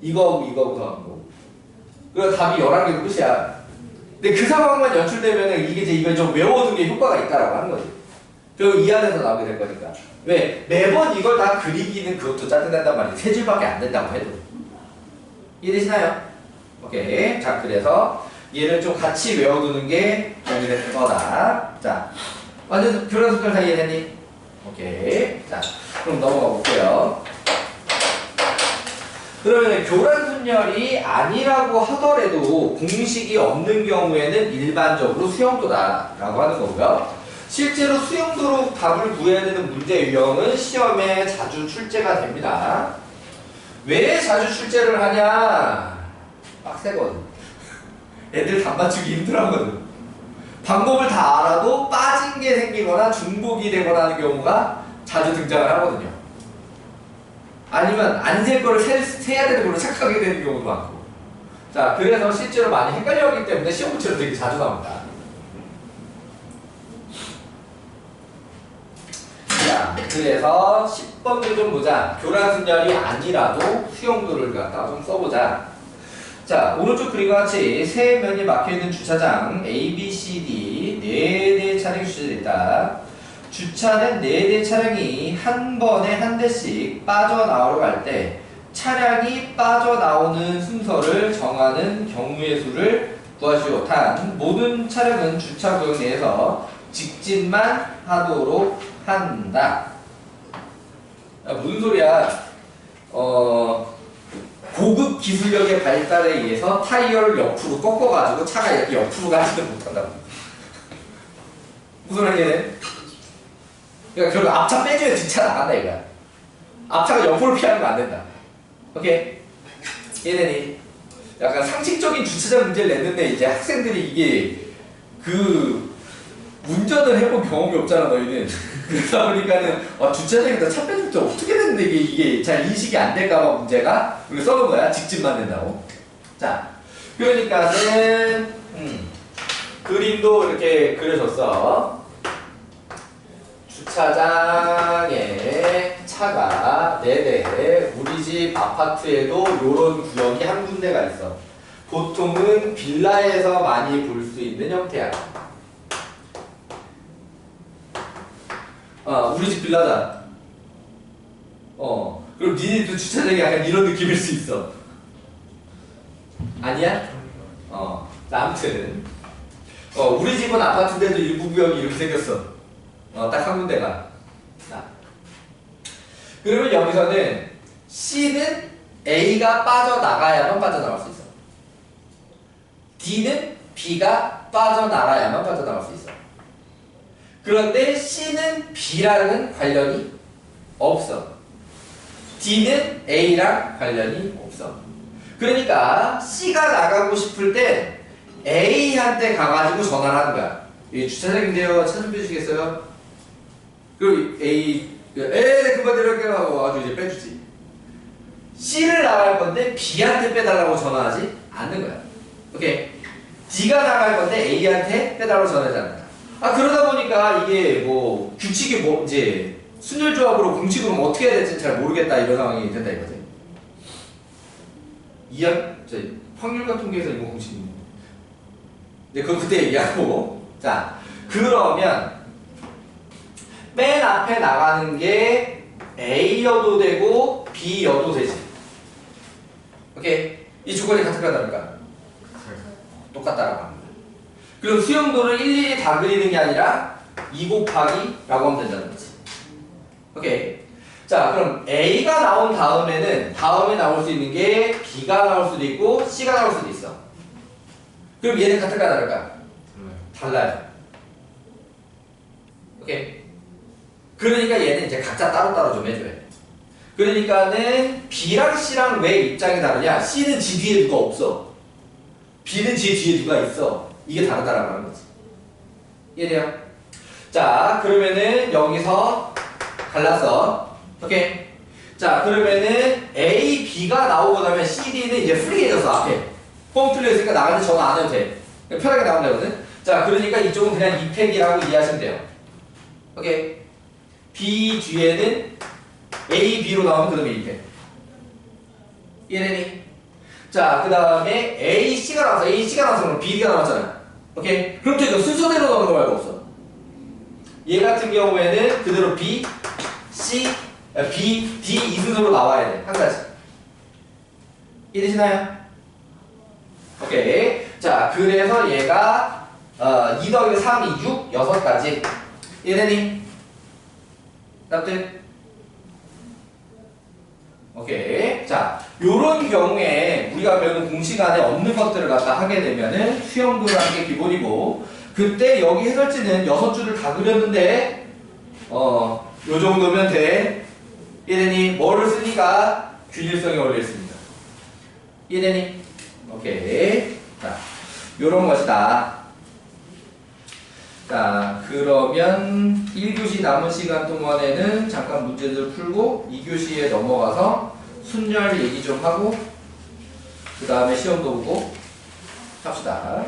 이거하고 더하는 거. 그래서 답이 11개로 끝이야. 근데 그 상황만 연출되면은 이게 이제 이걸 좀 외워두는 게 효과가 있다라고 하는 거지. 결국 이 안에서 나오게 될 거니까. 왜? 매번 이걸 다 그리기는 그것도 짜증난단 말이지. 3줄밖에 안 된다고 해도. 이해되시나요? 오케이. 자, 그래서 얘를 좀 같이 외워두는 게 도움이 될 거다. 자, 완전 교란순열 다 이해됐니? 오케이. 자, 그럼 넘어가 볼게요. 그러면 교란순열이 아니라고 하더라도 공식이 없는 경우에는 일반적으로 수용도다라고 하는 거고요. 실제로 수용도로 답을 구해야 되는 문제 유형은 시험에 자주 출제가 됩니다. 왜 자주 출제를 하냐? 빡세거든. 애들 답 맞추기 힘들어하거든. 방법을 다 알아도 빠진 게 생기거나 중복이 되거나 하는 경우가 자주 등장을 하거든요. 아니면 안 셀 거를 세야 되는 걸로 착각하게 되는 경우도 많고. 자, 그래서 실제로 많이 헷갈려하기 때문에 시험 문제로 되게 자주 나옵니다. 자, 그래서 10번도 좀 보자. 교란순열이 아니라도 수용도를 갖다가 좀 써보자. 자, 오른쪽 그림과 같이 세 면이 막혀있는 주차장 A, B, C, D 4대 차량이 주차되어 있다. 주차된 4대 차량이 한 번에 한 대씩 빠져나오려고 할 때 차량이 빠져나오는 순서를 정하는 경우의 수를 구하시오. 단 모든 차량은 주차구역 내에서 직진만 하도록 한다. 야, 무슨 소리야? 고급 기술력의 발달에 의해서 타이어를 옆으로 꺾어가지고 차가 이렇게 옆으로 가지도 못한다고. 무슨 말이냐? 그러니까 결국 앞차 빼줘야 뒷차 나간다 이거야. 앞차가 옆으로 피하는 거 안 된다. 오케이? 얘네니 약간 상식적인 주차장 문제를 냈는데 이제 학생들이 이게 그 운전을 해본 경험이 없잖아 너희는. 그러다 보니까는 주차장에다 차 빼줄 때 어떻게 됐는데 이게 잘 인식이 안 될까봐 문제가 이렇게 써놓은 거야. 직진만 된다고. 자, 그러니까는 그림도 이렇게 그려줬어. 주차장에 차가 4대, 우리 집 아파트에도 요런 구역이 한 군데가 있어. 보통은 빌라에서 많이 볼 수 있는 형태야. 우리 집 빌라잖아. 그럼 니네도 주차장이 약간 이런 느낌일 수 있어. 아니야? 자, 아무튼 우리 집은 아파트인데도 일부 구역이 이렇게 생겼어. 딱 한 군데가. 자, 그러면 여기서는 C는 A가 빠져나가야만 빠져나갈 수 있어. D는 B가 빠져나가야만 빠져나갈 수 있어. 그런데 C는 B랑은 관련이 없어. D는 A랑 관련이 없어. 그러니까 C가 나가고 싶을 때 A한테 가가지고 전화를 하는 거야. 이 주차장인데요. 차 좀 빼주시겠어요? 그리고 그만 내려갈게요 하고 아주 이제 빼주지. C를 나갈 건데 B한테 빼달라고 전화하지 않는 거야. 오케이. D가 나갈 건데 A한테 빼달라고 전화하지 않는다. 그러다 보니까 이게 뭐 규칙이 뭐 이제 순열조합으로 공식으로 뭐 어떻게 해야 될지 잘 모르겠다 이런 상황이 된다 이거지. 확률과 통계에서 이거 공식이 이제 그거 그때 얘기하고. 자, 그러면 맨 앞에 나가는 게 A여도 되고 B여도 되지. 오케이? 이 조건이 같을까 다를까? 똑같다라고 합니다. 그럼 수용도를 일일이 다 그리는 게 아니라 2 곱하기라고 하면 된다는 거지. 오케이. 자, 그럼 A가 나온 다음에는 다음에 나올 수 있는 게 B가 나올 수도 있고 C가 나올 수도 있어. 그럼 얘는 같을까 다를까? 달라요. 오케이. 그러니까 얘는 이제 각자 따로따로 좀 해줘야 돼. 그러니까는 B랑 C랑 왜 입장이 다르냐? C는 G 뒤에 누가 없어. B는 G 뒤에 누가 있어. 이게 다르다라고 하는 거지. 이해돼요? 자, 그러면은 여기서 갈랐어. 오케이. 자, 그러면은 A, B가 나오고 나면 C, D는 이제 프리해져서 앞에 폼 뚫려있으니까 나가는데 전화 안 해도 돼. 편하게 나오면 되거든. 자, 그러니까 이쪽은 그냥 이팩이라고 이해하시면 돼요. 오케이. B 뒤에는 A, B로 나오면 그다음에 이팩. 이해되니? 자, 그 다음에 A, C가 나와서 A, C가 나와서 그럼 B, D가 나왔잖아. 오케이. 그럼 또 이거 순서대로 나오는 거 말고 없어. 얘 같은 경우에는 그대로 B, C, B, D 이 순서로 나와야 돼. 한 가지. 이해되시나요? 오케이. 자, 그래서 얘가 2 더하기 3, 2, 6, 6가지. 이해되니? 답들? 오케이. 자, 요런 경우에 우리가 배우는 공식 안에 없는 것들을 갖다 하게 되면은 수영도를 하는 게 기본이고, 그때 여기 해설지는 6줄을 다 그렸는데 요 정도면 돼. 이해되니? 뭐를 쓰니까 균일성이 원래 있습니다. 이해되니? 오케이. 자, 요런 것이다. 자, 그러면 1교시 남은 시간 동안에는 잠깐 문제들 풀고 2교시에 넘어가서 순열 얘기 좀 하고 그 다음에 시험도 보고 합시다.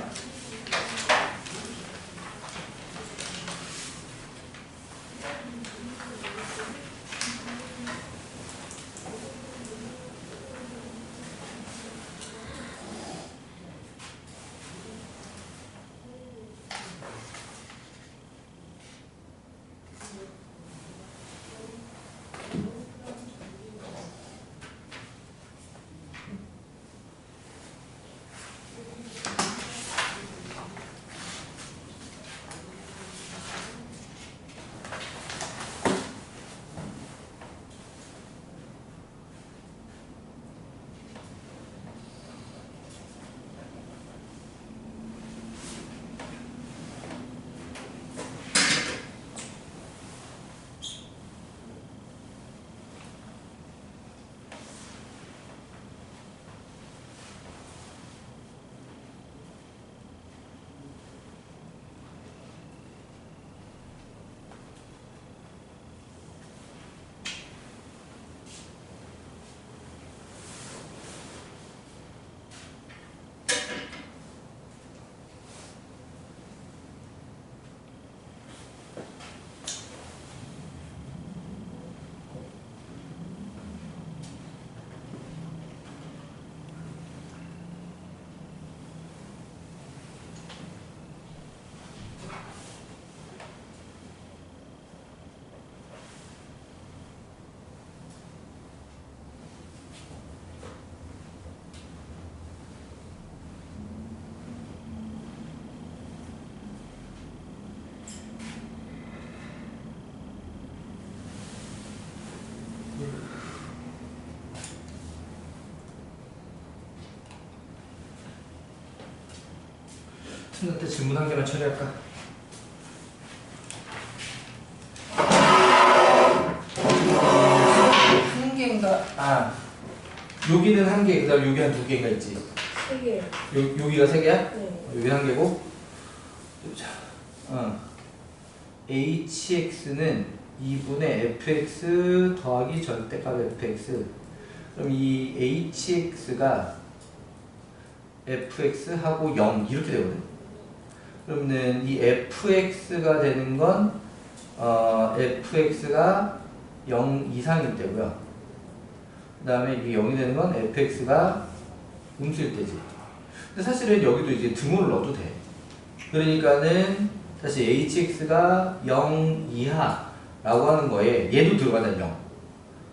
student한테 질문 한 개만 처리할까? 한 개인가? 아, 여기는 한 개, 그 다음 여기 한 두 개인가 있지? 3개. 여기가 세 개야? 네. 여기 한 개고. 자, hx는 2분의 fx 더하기 절대값 fx. 그럼 이 hx가 fx하고 0 이렇게 되거든. 그러면 이 fx가 되는 건 fx가 0 이상일 때고요. 그 다음에 이게 0이 되는 건 fx가 음수일 때지. 근데 사실은 여기도 이제 등호를 넣어도 돼. 그러니까는 다시 hx가 0 이하라고 하는 거에 얘도 들어가잖아 0.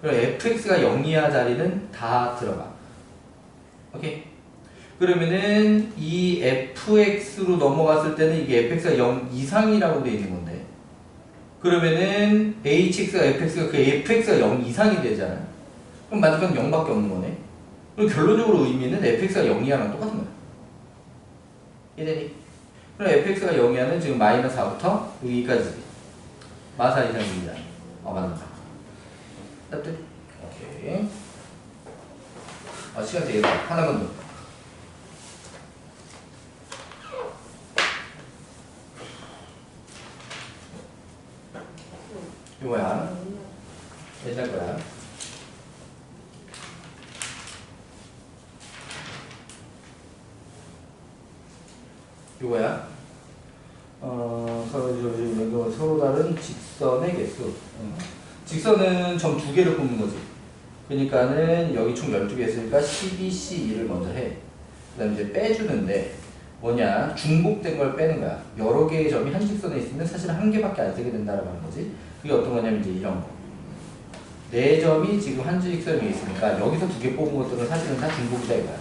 그럼 fx가 0 이하 자리는 다 들어가. 오케이? 그러면은 이 fx로 넘어갔을 때는 이게 fx가 0 이상이라고 돼 있는 건데, 그러면은 hx가 fx가 그 fx가 0 이상이 되잖아. 그럼 마지막 0밖에 없는 거네. 그럼 결론적으로 의미는 fx가 0 이하랑 똑같은 거야. 이해되니? 그럼 fx가 0 이하는 지금 마이너스 4부터 여기까지 마사 이상입니다. 맞는다. 답들? 오케이. 시간 되겠다. 하나만 더. 이거야. 옛날 거야. 이거야. 서로 다른 직선의 개수. 직선은 점 두 개를 뽑는 거지. 그러니까는 여기 총 12개 있으니까 12C1을 먼저 해. 그 다음에 이제 빼주는데 뭐냐? 중복된 걸 빼는 거야. 여러 개의 점이 한 직선에 있으면 사실 한 개밖에 안 쓰게 된다라고 하는 거지. 그게 어떤 거냐면 이제 이런 거. 네 점이 지금 한 직선에 있으니까 여기서 두 개 뽑은 것들은 사실은 다 중복이다 이거야.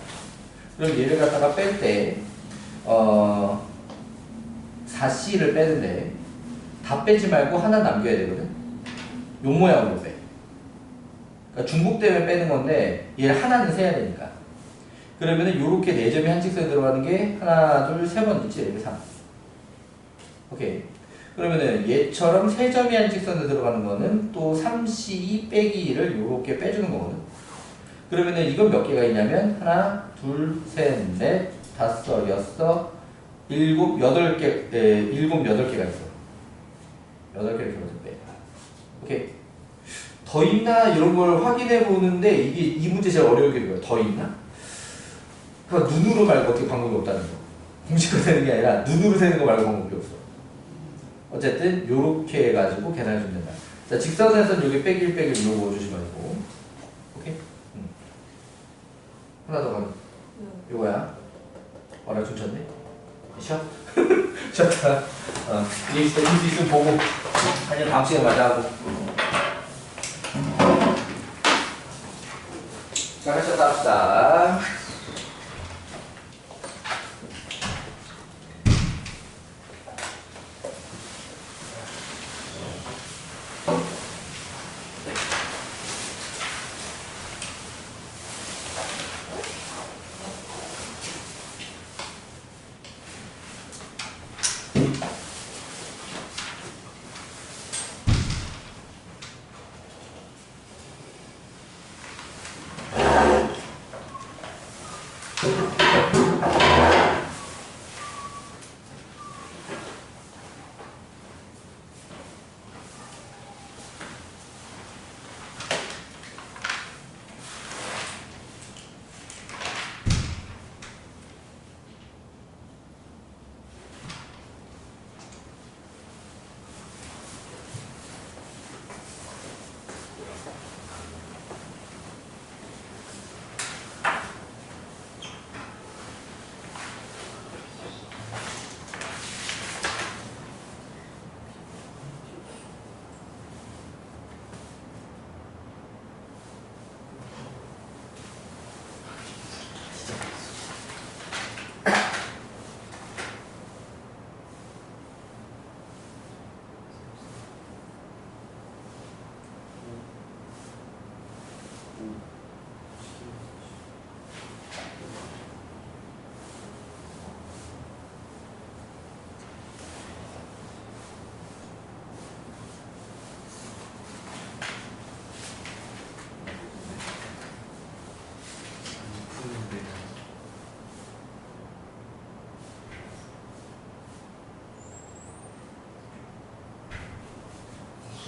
그럼 얘를 갖다가 뺄 때 4C를 빼는데 다 빼지 말고 하나 남겨야 되거든. 요 모양으로 빼. 그러니까 중복 때문에 빼는 건데 얘를 하나는 세야 되니까. 그러면은 요렇게 네 점이 한 직선에 들어가는 게 하나, 둘, 세 번 있지. 이렇게 3. 오케이. 그러면은 얘처럼 세 점이 한 직선에 들어가는 거는 또 3C2 빼기 1을 요렇게 빼주는 거거든. 그러면은 이건 몇 개가 있냐면 하나, 둘, 셋, 넷, 다섯, 여섯, 일곱, 여덟 개, 일곱, 여덟 개가 있어. 8개를 이렇게 빼. 오케이. 더 있나? 이런 걸 확인해 보는데 이게 이 문제 제일 어려운 게 뭐야? 더 있나? 그러니까 눈으로 말고 어떻게 방법이 없다는 거. 공식화 되는 게 아니라 눈으로 세는 거 말고 방법이 없어. 어쨌든 요렇게 해가지고 계산해 주면 된다. 자, 직선에서는 여기 빼기 1 빼기 1 요거 조심하시고. 오케이? 하나 더 가면 요거야. 어라 춤췄네? 쉬어? 쉬었다. 이길 수 있으면 보고 아니면 다음 시간에 마저 하고. 자, 하셨다 합시다.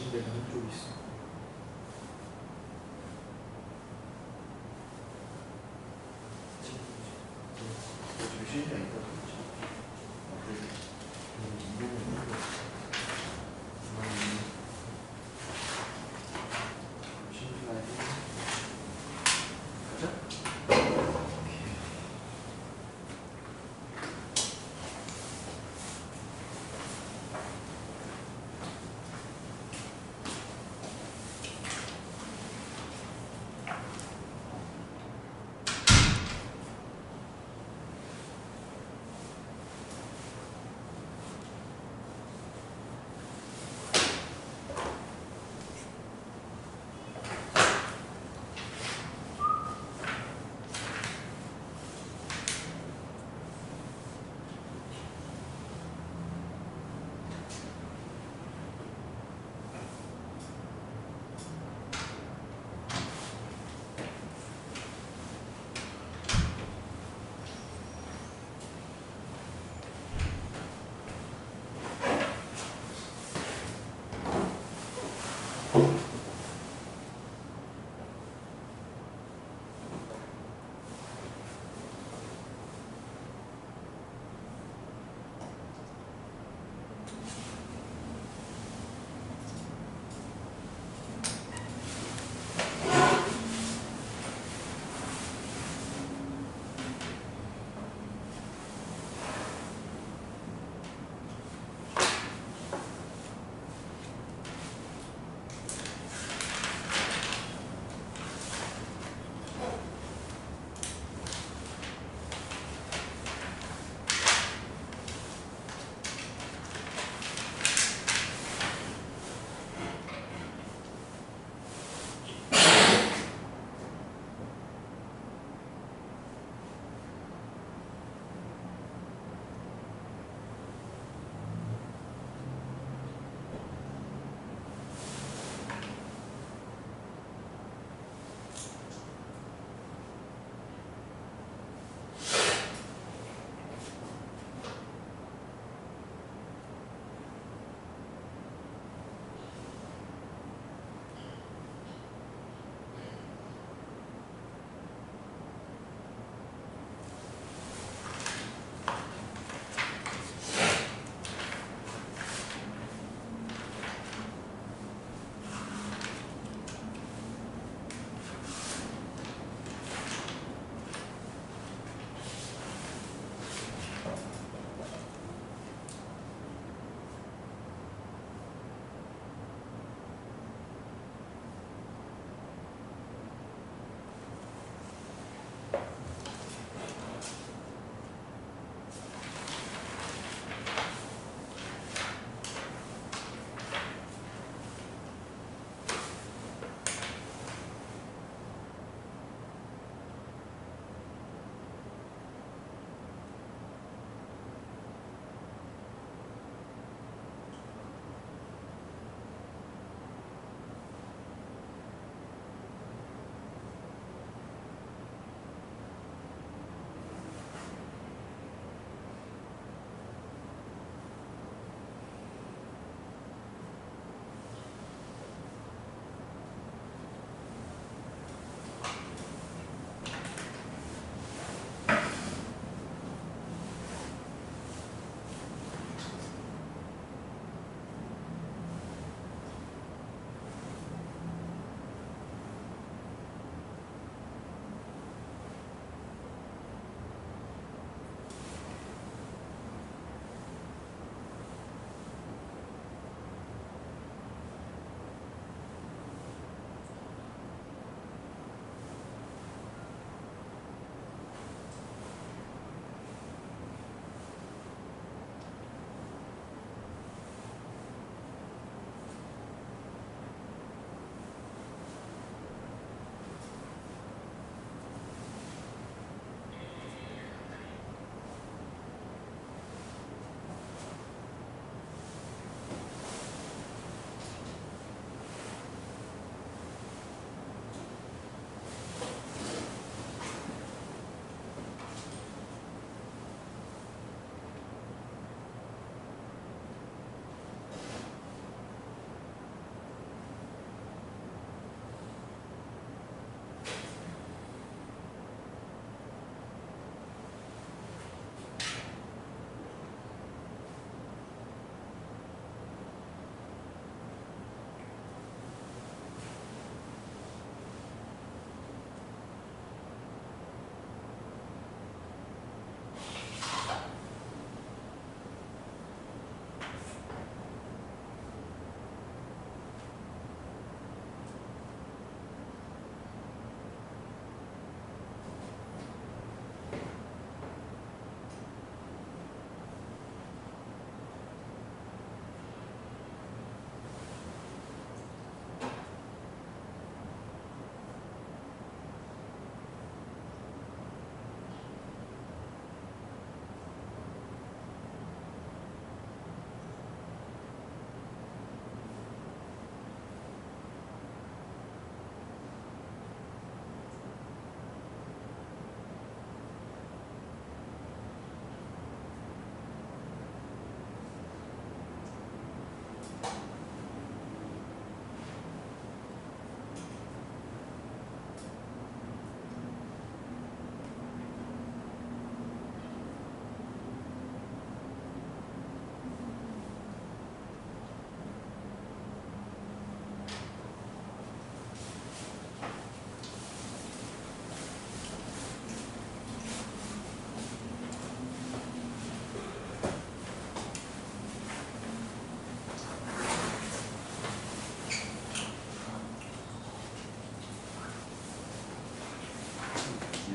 침대가 한쪽에 있어. 조심해야 있다.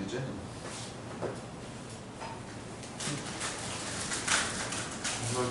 이제 이걸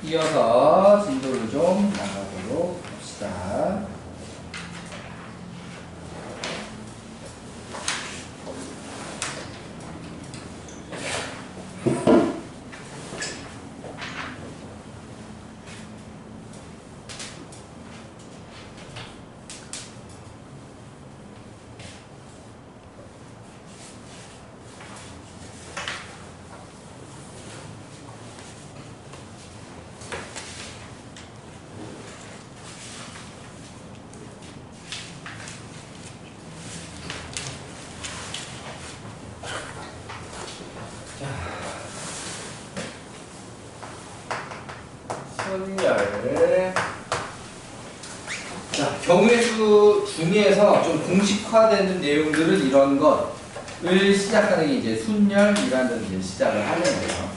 이어서 진도를 좀 나가도록 합시다. 선열. 자, 경우의 수 중에서 좀 공식화되는 내용들은 이런 것을 시작하는 게 이제 순열이라는 이제 시작을 하는 거예요.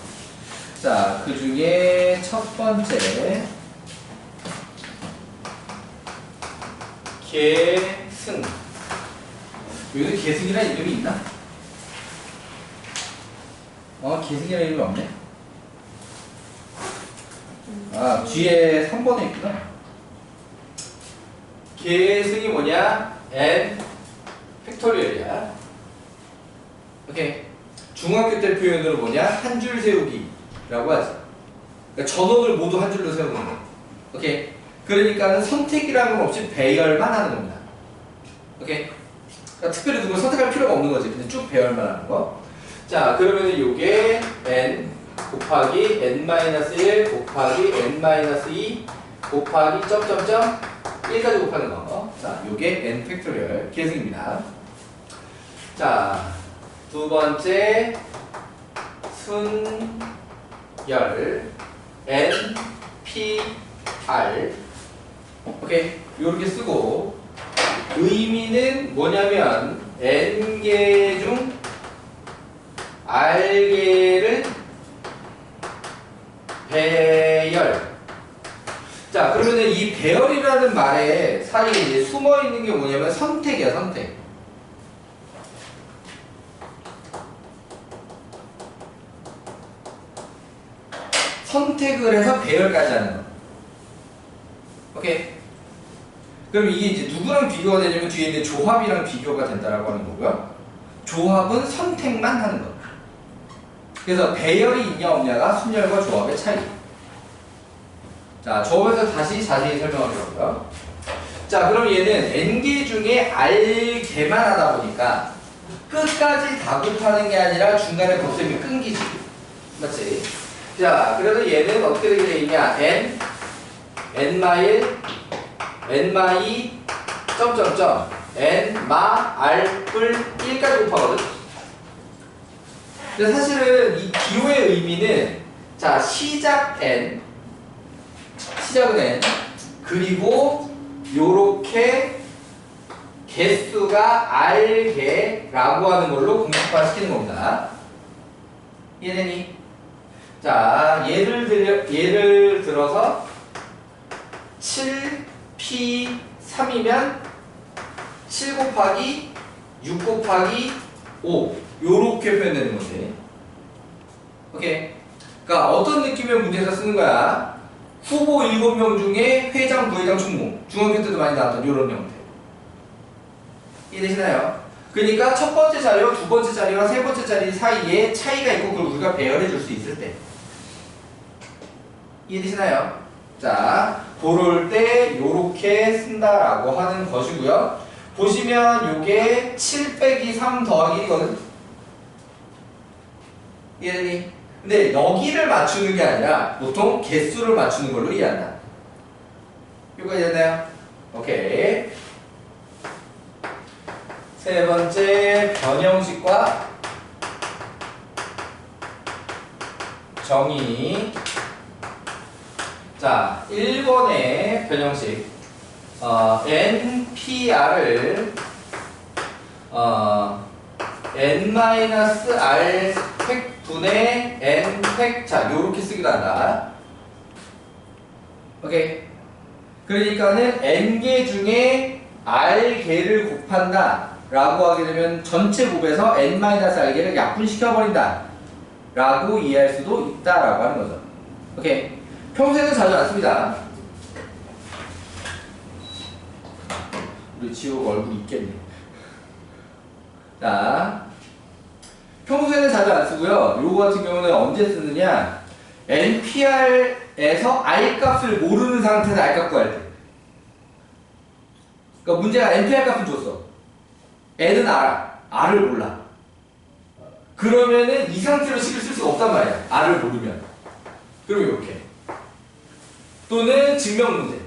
자, 그 중에 첫 번째 계승. 여기도 계승이라는 이름이 있나? 계승이라는 이름이 없네. 아, 뒤에 3번에 있구나. 계승이 뭐냐? n 팩토리얼이야. 오케이. 중학교 때 표현으로 뭐냐? 한 줄 세우기라고 하지. 그러니까 전원을 모두 한 줄로 세우는 거. 오케이. 그러니까는 선택이라는 건 없이 배열만 하는 겁니다. 오케이. 그러니까 특별히 누구 선택할 필요가 없는 거지. 근데 쭉 배열만 하는 거. 자, 그러면은 요게 n 곱하기 n-1 곱하기 n-2 곱하기 점점점 1까지 곱하는 거. 자, 요게 n 팩토리얼 계승입니다. 자, 두 번째 순열 n p r. 오케이. 요렇게 쓰고 의미는 뭐냐면 n개 중 r개를 배열. 자, 그러면은 이 배열이라는 말에 사이에 이제 숨어 있는 게 뭐냐면 선택이야, 선택. 선택을 해서 배열까지 하는 거. 오케이. 그럼 이게 이제 누구랑 비교가 되냐면 뒤에 있는 조합이랑 비교가 된다라고 하는 거고요. 조합은 선택만 하는 거. 그래서 배열이 있냐 없냐가 순열과 조합의 차이. 자, 저음에서 다시 자세히 설명하려고요. 자, 그럼 얘는 n개 중에 r개만 하다 보니까 끝까지 다 곱하는 게 아니라 중간에 곱셈이 끊기지. 맞지? 자, 그래서 얘는 어떻게 되게 돼 있냐? n-2, 점점점, n-r, 1까지 곱하거든? 근데 사실은 이 기호의 의미는, 자, 시작은 n, 그리고 요렇게 개수가 r개라고 하는 걸로 공식화 시키는 겁니다. 이해되니? 자, 예를 들어서 7p3이면 7 곱하기 6 곱하기 5 요렇게 표현되는 건데. 오케이. 그러니까 어떤 느낌의 문제에서 쓰는 거야? 후보 7명 중에 회장, 부회장, 총무. 중학교 때도 많이 나왔던 요런 형태. 이해되시나요? 그러니까 첫 번째 자리와 두 번째 자리와 세 번째 자리 사이에 차이가 있고 그걸 우리가 배열해 줄 수 있을 때. 이해되시나요? 자, 그럴 때 요렇게 쓴다라고 하는 것이고요. 보시면 요게 7 빼기 3 더하기 1이거든. 이해되니? 근데 여기를 맞추는 게 아니라 보통 개수를 맞추는 걸로 이해한다. 이거 이해됐나요? 오케이. 세 번째 변형식과 정의. 자, 1번의 변형식. npr을 n-r 획분의 n 획. 자, 요렇게 쓰기도 한다. 오케이. 그러니까는 n개 중에 r개를 곱한다 라고 하게 되면 전체 곱에서 n-r개를 약분시켜버린다 라고 이해할 수도 있다 라고 하는 거죠. 오케이. 평소에는 자주 안 씁니다. 우리 지호가 얼굴이 있겠네. 자, 평소에는 자주 안 쓰고요. 요거 같은 경우는 언제 쓰느냐? NPR에서 R 값을 모르는 상태에서 R 값 구할 때. 그러니까 문제가 NPR 값을 줬어. N은 알아. R을 몰라. 그러면은 이 상태로 식을 쓸 수가 없단 말이야. R을 모르면. 그럼 이렇게. 또는 증명 문제.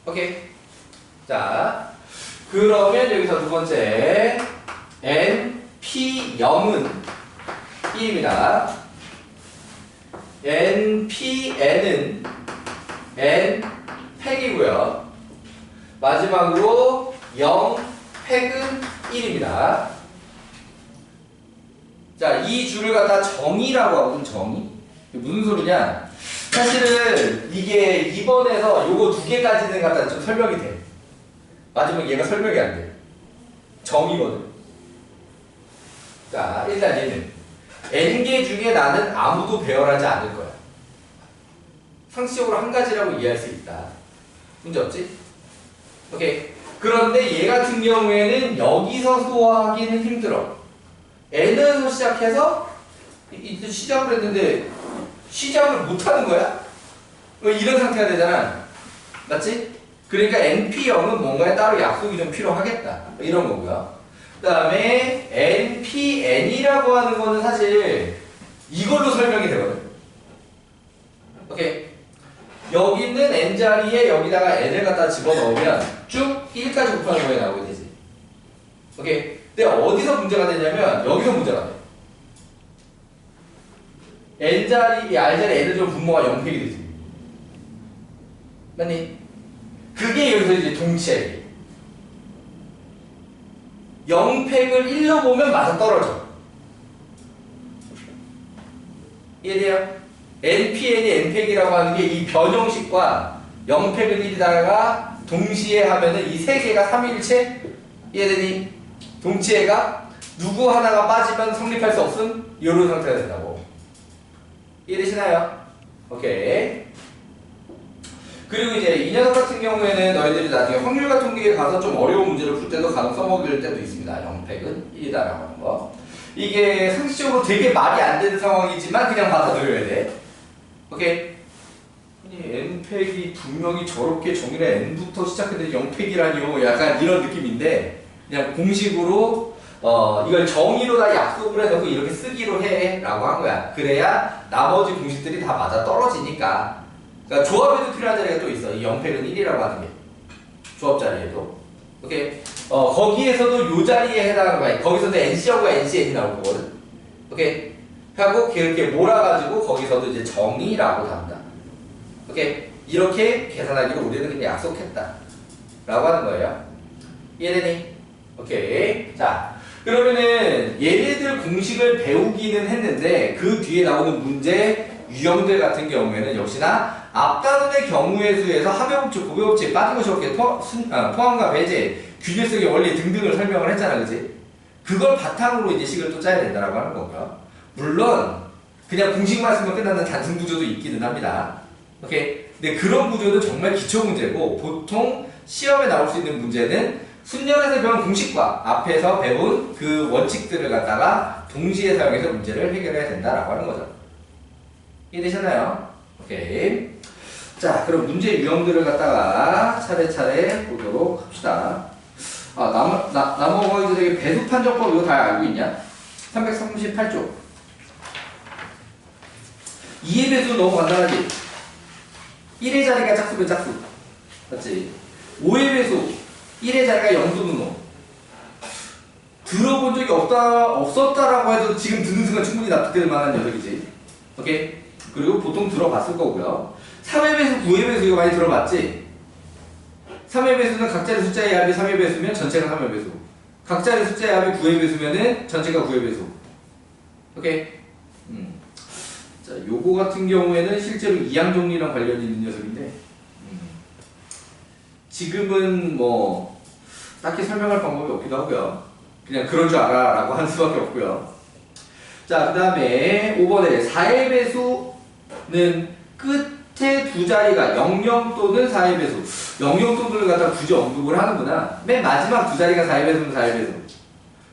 오케이. 자, 그러면 여기서 두 번째 NP0은 1입니다. NPN은 N 팩이고요. 마지막으로 0 팩은 1입니다. 자, 이 줄을 갖다 정의라고 하거든. 정의. 무슨 소리냐? 사실은 이게 2번에서 요거 두 개까지는 갖다 좀 설명이 돼. 마지막 얘가 설명이 안 돼. 정의거든. 자, 일단 얘는 n개 중에 나는 아무도 배열하지 않을 거야. 상식적으로 한 가지라고 이해할 수 있다. 문제 없지? 오케이. 그런데 얘 같은 경우에는 여기서 소화하기는 힘들어. n에서 시작해서 이제 시작을 했는데 시작을 못하는 거야? 이런 상태가 되잖아. 맞지? 그러니까 NP0은 뭔가에 따로 약속이 좀 필요하겠다. 이런 거고요. 그 다음에 NPN이라고 하는 거는 사실 이걸로 설명이 되거든. 오케이. 여기 있는 N자리에 여기다가 N을 갖다 집어넣으면 쭉 1까지 곱하는 거에 나오게 되지. 오케이. 근데 어디서 문제가 되냐면 여기서 문제가 돼. N자리, R자리 N을 좀 분모가 0팩이 되지. 맞니? 그게 여기서 이제 동치해. 0팩을 1로 보면 맞아 떨어져. 이해돼요? NPN이 N팩이라고 하는 게 이 변형식과 0팩을 1이다가 동시에 하면은 이 세 개가 3일체? 이해되니? 동치해가 누구 하나가 빠지면 성립할 수 없음? 이런 상태가 된다고. 이해되시나요? 오케이. 그리고 이제 이 녀석 같은 경우에는 너희들이 나중에 확률과 통계에 가서 좀 어려운 문제를 풀 때도 간혹 써먹을 때도 있습니다. 0팩은 1이다라고 하는 거. 이게 상식적으로 되게 말이 안 되는 상황이지만 그냥 받아들여야 돼. 오케이? 아니 n팩이 분명히 저렇게 정의를 n부터 시작했는데 0팩이라니요. 약간 이런 느낌인데 그냥 공식으로 이걸 정의로 다 약속을 해놓고 이렇게 쓰기로 해 라고 한 거야. 그래야 나머지 공식들이 다 맞아 떨어지니까. 그러니까 조합에도 필요한 자리가 또 있어. 이 0팩은 1이라고 하는 게 조합 자리에도. 오케이. 거기에서도 요 자리에 해당하는 거야. 거기서도 NC하고 NCN이 나올 거거든. 오케이. 하고 이렇게 몰아가지고 거기서도 이제 정의라고 답니다. 오케이. 이렇게 계산하기로 우리는 그냥 약속했다 라고 하는 거예요. 이해되니? 오케이. 자, 그러면은 얘네들 공식을 배우기는 했는데 그 뒤에 나오는 문제 유형들 같은 경우에는 역시나 앞단원의 경우의 수에서 합의법칙, 고배법칙 빠진 것이 없게 포함과 배제, 균일성의 원리 등등을 설명을 했잖아, 그치? 그걸 바탕으로 이제 식을 또 짜야 된다라고 하는 거고요. 물론 그냥 공식만 쓰면 끝나는 단순 구조도 있기는 합니다. 오케이. 근데 그런 구조는 정말 기초 문제고 보통 시험에 나올 수 있는 문제는 순열에서 배운 공식과 앞에서 배운 그 원칙들을 갖다가 동시에 사용해서 문제를 해결해야 된다라고 하는 거죠. 이해되셨나요? 오케이. 자, 그럼 문제 유형들을 갖다가 차례차례 보도록 합시다. 나머지 저기 배수 판정법 이거 다 알고 있냐? 338조. 2의 배수 너무 간단하지? 1의 자리가 짝수면 짝수. 맞지? 5의 배수. 1의 자리가 0또는 5. 들어본 적이 없었다라고 해도 지금 듣는 순간 충분히 납득될 만한 녀석이지. 오케이? 그리고 보통 들어봤을 거고요. 3의 배수, 9의 배수 이거 많이 들어봤지? 3의 배수는 각자의 숫자의 합이 3의 배수면 전체가 3의 배수. 각자의 숫자의 합이 9의 배수면은 전체가 9의 배수. 오케이? 자, 요거 같은 경우에는 실제로 이항정리랑 관련이 있는 녀석인데 지금은 뭐 딱히 설명할 방법이 없기도 하고요. 그냥 그런 줄 알아 라고 할 수밖에 없고요. 자, 그 다음에 5번에 4의 배수는 끝에 두 자리가 00 또는 4의 배수. 00 또는을 갖다 굳이 언급을 하는구나. 맨 마지막 두 자리가 4의 배수는 4의 배수.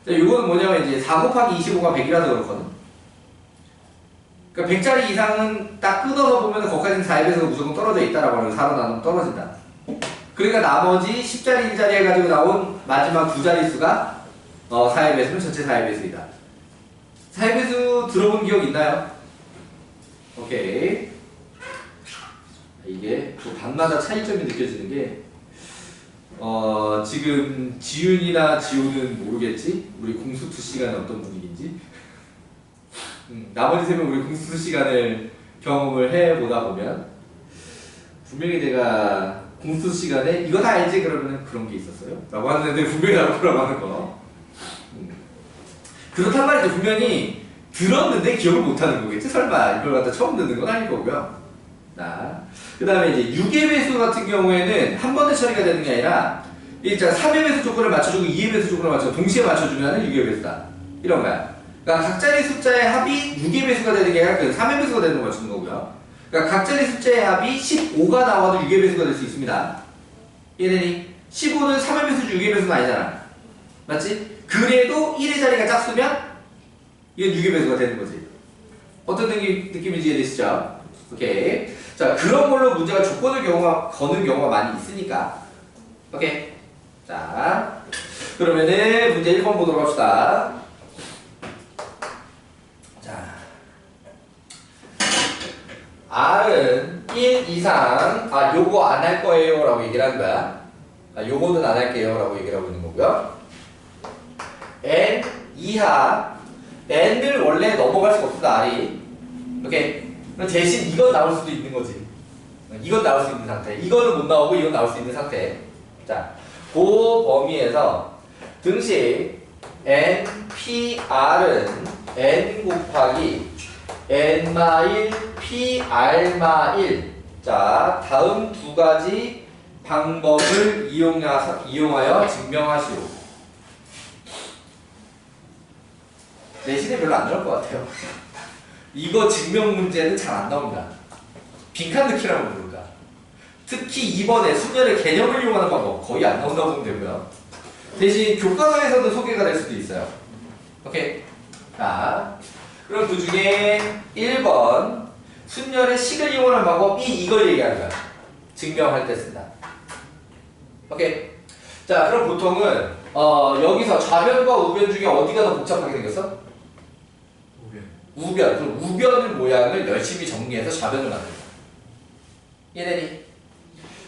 자, 요거는 뭐냐면 이제 4 곱하기 25가 100이라서 그렇거든. 그러니까 100자리 이상은 딱 끊어서 보면 거기까지는 4의 배수가 무조건 떨어져 있다라고 하는 거예요. 4로 나누면 떨어진다. 그러니까 나머지 10자리 1자리 해가지고 나온 마지막 두 자릿수가 4의 배수는 전체 4의 배수이다. 4의 배수 들어본 기억 있나요? 오케이. 이게 또 반마다 차이점이 느껴지는 게 지금 지윤이나 지호는 모르겠지? 우리 공수투 시간은 어떤 분위기인지. 나머지 세 명 우리 공수투 시간을 경험을 해보다 보면 분명히 내가 공수투 시간에 이거 다 알지? 그러면 그런 게 있었어요? 라고 하는데 분명히 나올 거라고 하는 거. 그렇단 말이죠. 분명히 들었는데 기억을 못하는 거겠지? 설마 이걸 갖다 처음 듣는 건 아닐 거고요. 자, 그 다음에 이제 6의 배수 같은 경우에는 한 번에 처리가 되는 게 아니라 일단 3의 배수 조건을 맞춰주고 2의 배수 조건을 맞춰 동시에 맞춰주면 6의 배수다. 이런 거야. 그러니까 각자리 숫자의 합이 6의 배수가 되는 게 아니라 3의 배수가 되는 걸 맞추는 거고요. 그러니까 각자리 숫자의 합이 15가 나와도 6의 배수가 될 수 있습니다. 이해되니? 15는 3의 배수 중 6의 배수는 아니잖아. 맞지? 그래도 1의 자리가 짝수면 이건 6의 배수가 되는 거지. 어떤 느낌인지 이해되시죠? 오케이. 자, 그런 걸로 문제가 조건을 거는 경우가 많이 있으니까. 오케이. 자, 그러면은 문제 1번 보도록 합시다. 자, R은 1 이상, 요거 안 할 거예요 라고 얘기를 하는 거야. 요거는 안 할게요 라고 얘기를 하고 있는 거고요. N 이하, N을 원래 넘어갈 수가 없다, R이. 오케이. 그럼 대신 이건 나올 수도 있는 거지. 이건 나올 수 있는 상태. 이거는 못 나오고 이건 나올 수 있는 상태. 자, 그 범위에서 등식 NPR은 N 곱하기 N-1 PR-1. 자, 다음 두 가지 방법을 이용하여 증명하시오. 내신에 별로 안 나올 것 같아요. 이거 증명 문제는 잘 안 나옵니다. 빈칸 넣기라고 부를까. 특히 2번에 순열의 개념을 이용하는 방법 거의 안 나온다고 보면 되고요. 대신 교과서에서도 소개가 될 수도 있어요. 오케이. 자, 그럼 그 중에 1번 순열의 식을 이용하는 방법이 이걸 얘기하는 거야. 증명할 때 쓴다. 오케이. 자, 그럼 보통은 여기서 좌변과 우변 중에 어디가 더 복잡하게 생겼어? 우변. 그럼 우변 모양을 열심히 정리해서 좌변을 만든다. 이해되니?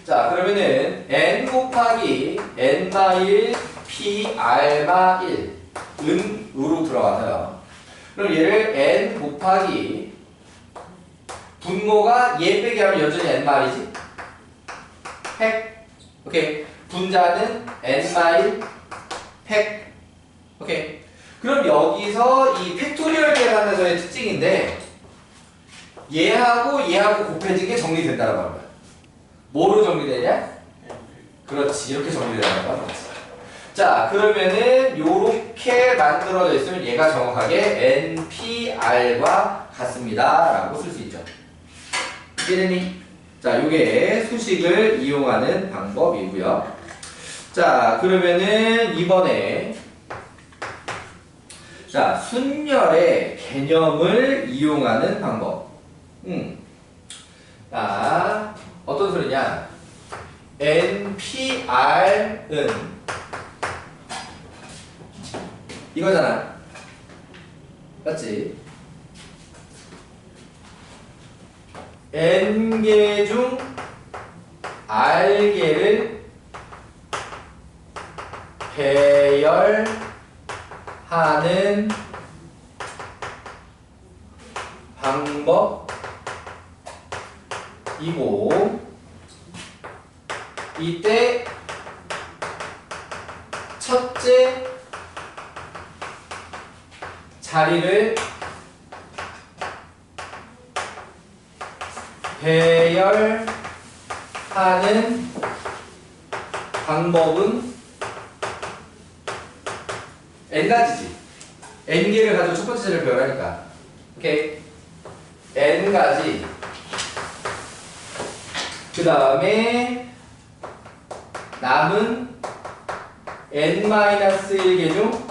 자, 그러면은 n 곱하기 n-1 p r-1 은으로 들어가서요. 그럼 얘를 n 곱하기 분모가 얘 빼기 하면 여전히 n-1이지? 팩. 오케이. 분자는 n-1 팩. 오케이. 그럼 여기서 이 팩토리얼 계산에서의 특징인데 얘하고 곱해진 게 정리된다라고 하는 거야. 뭐로 정리되냐? 그렇지. 이렇게 정리된다는 거야. 자, 그러면은 요렇게 만들어져 있으면 얘가 정확하게 NPR과 같습니다 라고 쓸 수 있죠. 이해되니? 자, 요게 수식을 이용하는 방법이고요. 자, 그러면은 이번에 자, 순열의 개념을 이용하는 방법. 자, 어떤 소리냐? NPR은 이거잖아. 맞지? N개 중 R개를 배열하는 방법이고, 이때 첫째 자리를 배열하는 방법은 n가지지. n개를 가지고 첫 번째 자리를 배열하니까. 오케이. n가지. 그 다음에 남은 n-1개 중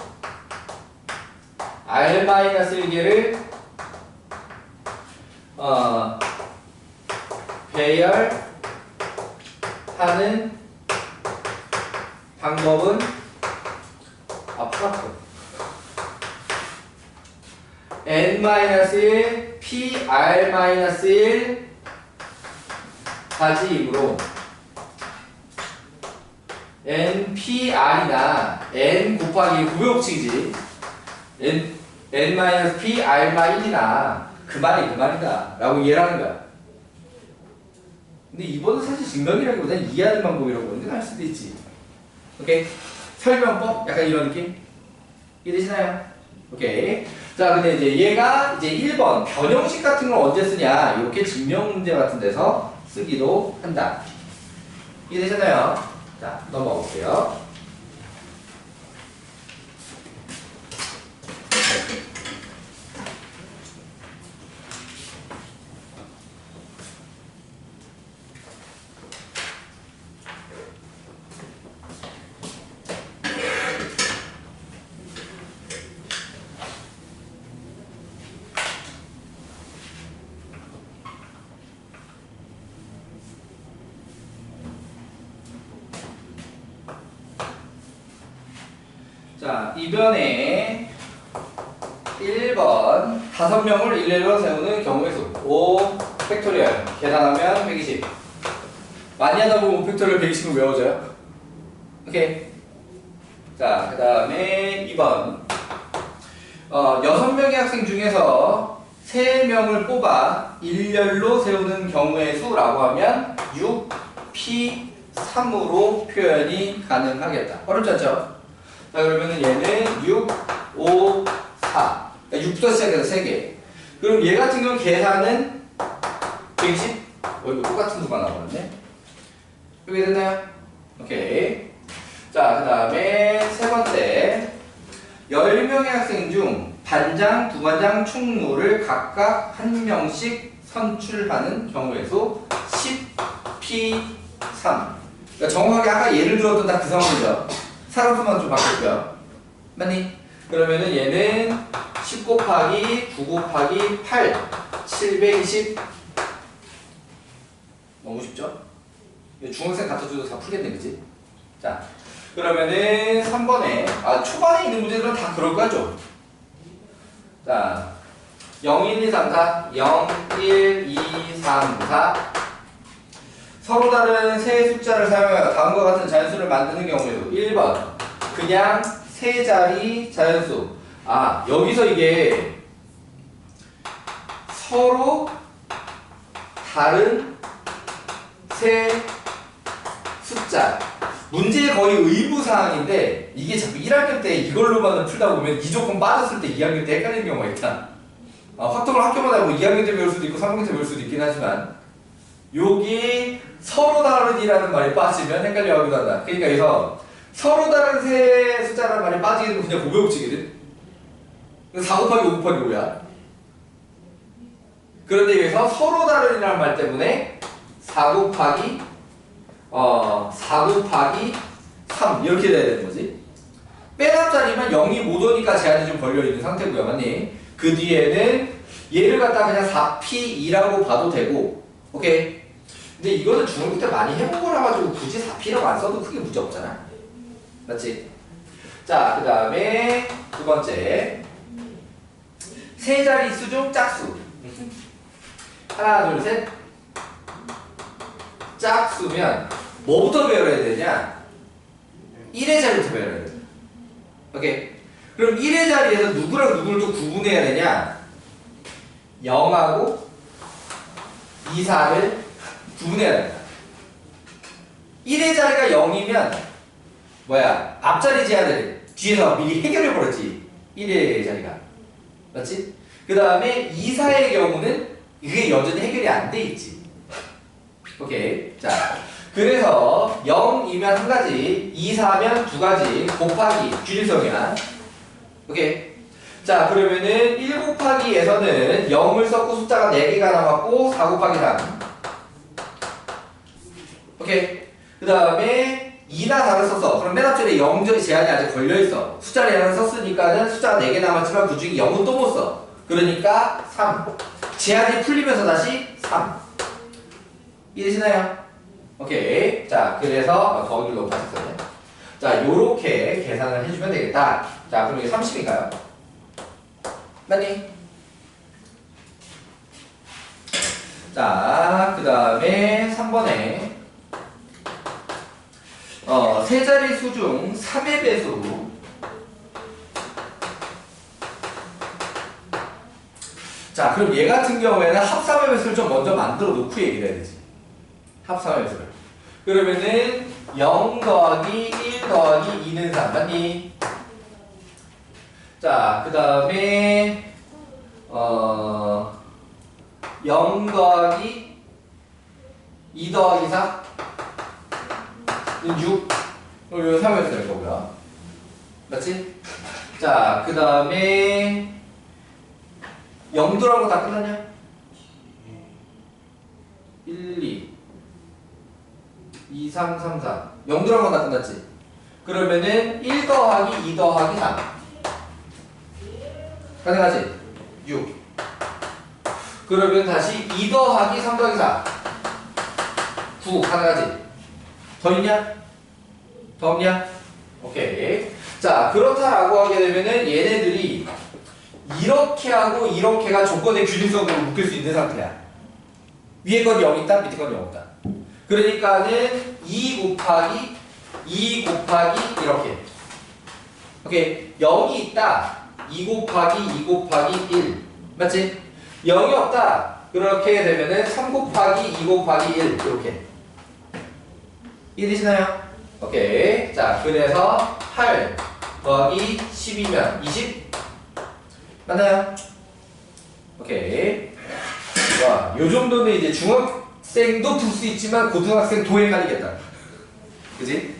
r-1개를 배열하는 방법은 풀었고 n-1 pr-1 가지이므로 npr이나 n 곱하기 구배법칙이지 n-pr-1이나 그 말이다 라고 이해를 하는 거야. 근데 이번은 사실 증명이라기보다는 이해하는 방법이라고 보는데 할 수도 있지. 오케이? 설명법? 약간 이런 느낌? 이해되시나요? 오케이. 자, 근데 이제 얘가 이제 1번 변형식 같은 걸 언제 쓰냐? 이렇게 증명 문제 같은 데서 쓰기도 한다. 이해되셨나요? 자, 넘어가 볼게요. 자, 이변에 1번 5명을 일렬로 세우는 경우의 수 5 팩토리얼 계산하면 120. 많이 하다 보면 5 팩토리얼 120을 외워져요. 오케이. 자, 그 다음에 2번 6명의 학생 중에서 3명을 뽑아 일렬로 세우는 경우의 수라고 하면 6P3으로 표현이 가능하겠다. 어렵지 않죠? 자, 그러면은 얘는 6, 5, 4. 그러니까 6부터 시작해서 3개. 그럼 얘 같은 경우는 계산은 120? 이거 똑같은 수가 나오는데. 이렇게 됐나요? 오케이. 자, 그 다음에 세 번째. 10명의 학생 중 반장, 부반장, 총무를 각각 1명씩 선출하는 경우의 수 10P3. 그러니까 정확하게 아까 예를 들었던 딱 그 상황이죠. 사람 수만 좀 바꿀게요. 맞니? 그러면은 얘는 10 곱하기 9 곱하기 8 720 너무 쉽죠? 중학생 갖다 줘도 다 풀겠네, 그치? 자, 그러면은 3번에, 초반에 있는 문제들은 다 그럴 거죠? 자, 0, 1, 2, 3, 4, 0, 1, 2, 3, 4. 서로 다른 세 숫자를 사용하여 다음과 같은 자연수를 만드는 경우에도 1번, 그냥 세 자리 자연수. 여기서 이게 서로 다른 세 숫자. 문제 거의 의무사항인데 이게 자꾸 1학년 때 이걸로만 풀다 보면 이 조건 빠졌을 때 2학년 때 헷갈리는 경우가 있다. 확통을 학교마다 뭐 2학년 때 배울 수도 있고 3학년 때 배울 수도 있긴 하지만 여기 서로 다른이라는 말이 빠지면 헷갈려 하기도 한다. 그러니까 여기서 서로 다른 세 숫자라는 말이 빠지게 되면 그냥 고배옥치거든. 4 곱하기 5 곱하기 5야. 그런데 여기서 서로 다른이라는 말 때문에 4 곱하기 3 이렇게 돼야 되는 거지. 빼납자리만 0이 못 오니까 제한이 좀 걸려있는 상태고요. 맞니? 그 뒤에는 얘를 갖다 그냥 4P2라고 봐도 되고, 오케이? 근데 이거는 중학교 때 많이 해본 거라 가지고 굳이 4P라고 안 써도 크게 문제 없잖아. 맞지? 자, 그 다음에 두 번째. 세 자릿수 중 짝수. 하나, 둘, 셋. 짝수면 뭐부터 배열해야 되냐? 1의 자리부터 배열해야 돼. 오케이? 그럼 1의 자리에서 누구랑 누구를 또 구분해야 되냐? 0하고 2, 4를 구분해야 된다. 1의 자리가 0이면 앞자리 제한을 뒤에서 미리 해결해버렸지. 1의 자리가. 맞지? 그 다음에 2, 4의 경우는 이게 여전히 해결이 안 돼 있지. 오케이. 자, 그래서 0이면 한 가지, 2, 4면 두 가지, 곱하기, 규칙성이야. 오케이. 자, 그러면은 1 곱하기에서는 0을 썼고 숫자가 4개가 남았고 4 곱하기 3. 오케이. 그 다음에 2나 4를 썼어. 그럼 맨 앞줄에 0절 제한이 아직 걸려있어. 숫자를 하나 썼으니까는 숫자가 4개 남았지만 그 중에 0은 또 못 써. 그러니까 3. 제한이 풀리면서 다시 3. 이해되시나요? 오케이. 자, 그래서 거기를 높아졌어요. 자, 요렇게 계산을 해주면 되겠다. 자, 그럼 이게 30인가요? 맞니? 자, 그 다음에 3번에 세 자릿수 중 3의 배수. 자, 그럼 얘 같은 경우에는 합삼의 배수를 좀 먼저 만들어 놓고 얘기를 해야 되지. 합삼의 배수를. 그러면은 0 더하기 1 더하기 2는 3. 맞니? 자, 그 다음에 0 더하기 2 더하기 4 6. 그럼 이거 3에서 될 거고요. 맞지? 자, 그 다음에 0 들어간 거 다 끝났냐? 1, 2 2, 3, 3, 4 0 들어간 거 다 끝났지? 그러면은 1 더하기 2 더하기 3 가능하지? 6. 그러면 다시 2 더하기 3 더하기 4 9 가능하지? 더 있냐? 더 없냐? 오케이. 자, 그렇다라고 하게 되면은 얘네들이 이렇게 하고 이렇게가 조건의 균일성으로 묶일 수 있는 상태야. 위에 건 0 있다, 밑에 건 0 없다. 그러니까는 2 곱하기 이렇게. 오케이. 0이 있다. 2 곱하기 1. 맞지? 0이 없다. 그렇게 되면은 3 곱하기 2 곱하기 1. 이렇게. 이해되시나요? 오케이. 자, 그래서 8 더하기 10이면 20. 맞나요? 오케이. 와, 요 정도는 이제 중학생도 풀 수 있지만 고등학생도 헷갈리겠다. 그지?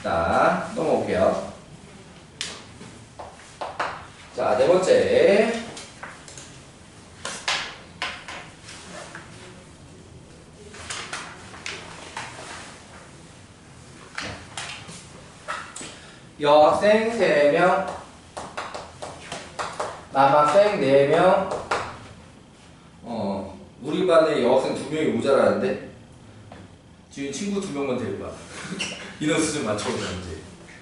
자, 넘어올게요. 자, 네 번째. 여학생 3명, 남학생 4명. 우리 반에 여학생 2명이 모자라는데 지금 친구 2명만 데리고 와. 인원수 좀 맞춰보자 이제.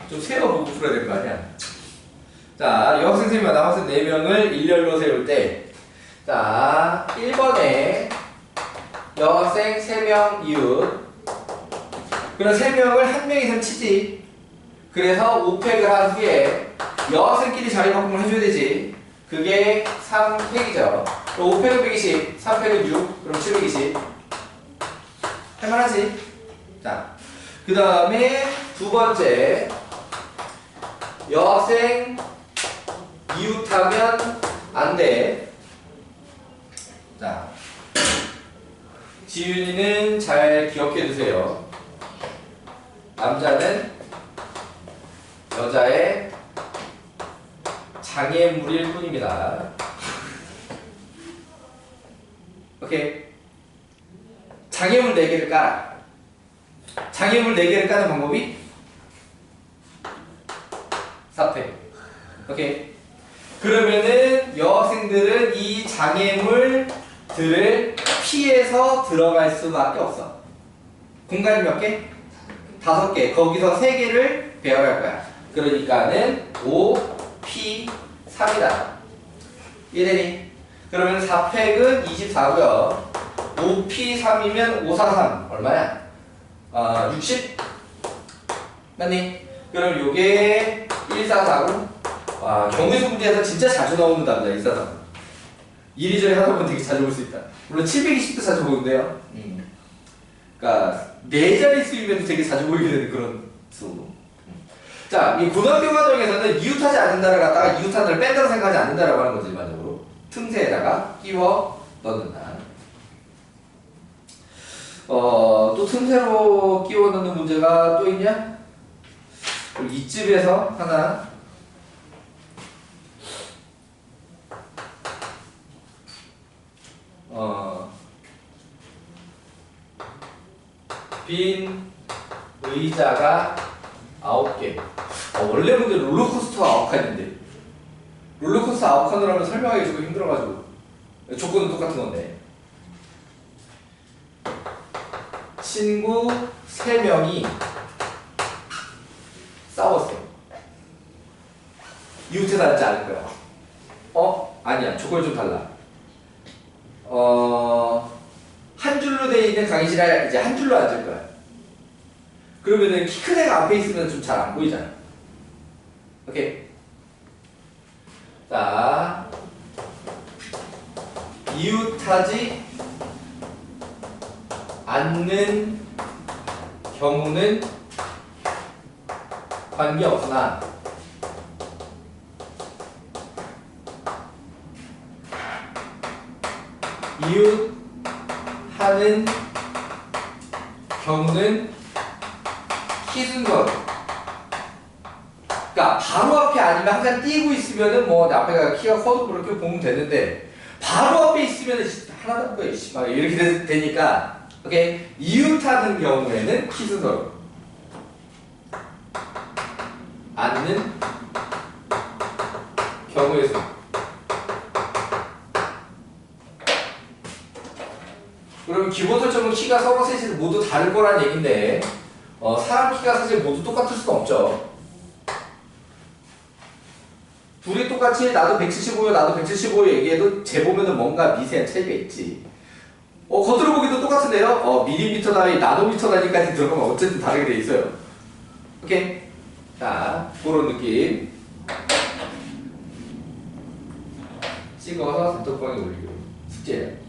좀 세워보고 풀어야 될 거 아니야. 자, 여학생 3명, 남학생 4명을 일렬로 세울 때, 자, 1번에 여학생 3명 이웃. 그럼 3명을 1명 이상 치지. 그래서 5팩을 한 후에 여학생끼리 자리 바꿈을 해줘야 되지. 그게 3팩이죠. 5팩은 120, 3팩은 6, 그럼 720. 할만하지? 자, 그 다음에 두 번째. 여학생 이웃하면 안 돼. 자, 지윤이는 잘 기억해 두세요. 남자는 여자의 장애물일 뿐입니다. 오케이. 장애물 4개를 깔아. 장애물 4개를 까는 방법이 4팩. 오케이. 그러면은 여학생들은 이 장애물들을 피해서 들어갈 수밖에 없어. 공간이 몇 개? 5개. 거기서 3개를 배워갈 거야. 그러니까는 5, P, 3이다. 이해되니? 그러면 4팩은 24고요. 5P3이면 543 얼마야? 60? 맞니? 그럼 요게 1449. 와, 경우수 문제에서 진짜 자주 나오는 답이다. 1449. 이리저리 하다 보면 되게 자주 볼 수 있다. 물론 720도 자주 보는데요. 그러니까 4자리 수이면 되게 자주 보이게 되는 그런 수. 자, 이 고등학교 과정에서는 이웃하지 않는다를 갖다가 이웃하다를 뺀다고 생각하지 않는다라고 하는 거지, 일반적으로. 틈새에다가 끼워 넣는다. 또 틈새로 끼워 넣는 문제가 또 있냐? 이쯤에서 하나. 빈 의자가 9개. 원래 문제 롤러코스터 9칸인데. 롤러코스터 9칸으로 하면 설명하기 조금 힘들어가지고. 조건은 똑같은 건데. 친구 3명이 싸웠어. 이웃에서 앉지 않을 거야. 아니야. 조건이 좀 달라. 한 줄로 되어 있는 강의실에 이제 한 줄로 앉을 거야. 그러면은 키 큰 애가 앞에 있으면 좀 잘 안 보이잖아. 오케이. 자, 이웃하지 않는 경우는 관계없으나 이웃하는 경우는 키순서. 그러니까 바로 앞에 아니면 항상 띄고 있으면은 뭐 앞에가 키가 커도 그렇게 보면 되는데 바로 앞에 있으면은 하나도 안 보여. 막 이렇게 되니까 오케이. 이웃하는 경우에는 키순서로 않는 경우의 수. 그럼 기본 설정은 키가 서로 셋이 모두 다를 거란 얘긴데 사람 키가 사실 모두 똑같을 수는 없죠. 둘이 똑같이 나도 175요 나도 175 얘기해도 재보면은 뭔가 미세한 차이가 있지. 겉으로 보기도 똑같은데요. 밀리미터 단위, 나노미터 단위까지 들어가면 어쨌든 다르게 돼 있어요. 오케이. 자, 그런 느낌. 찍어서 단톡방에 올리기로. 숙제예요.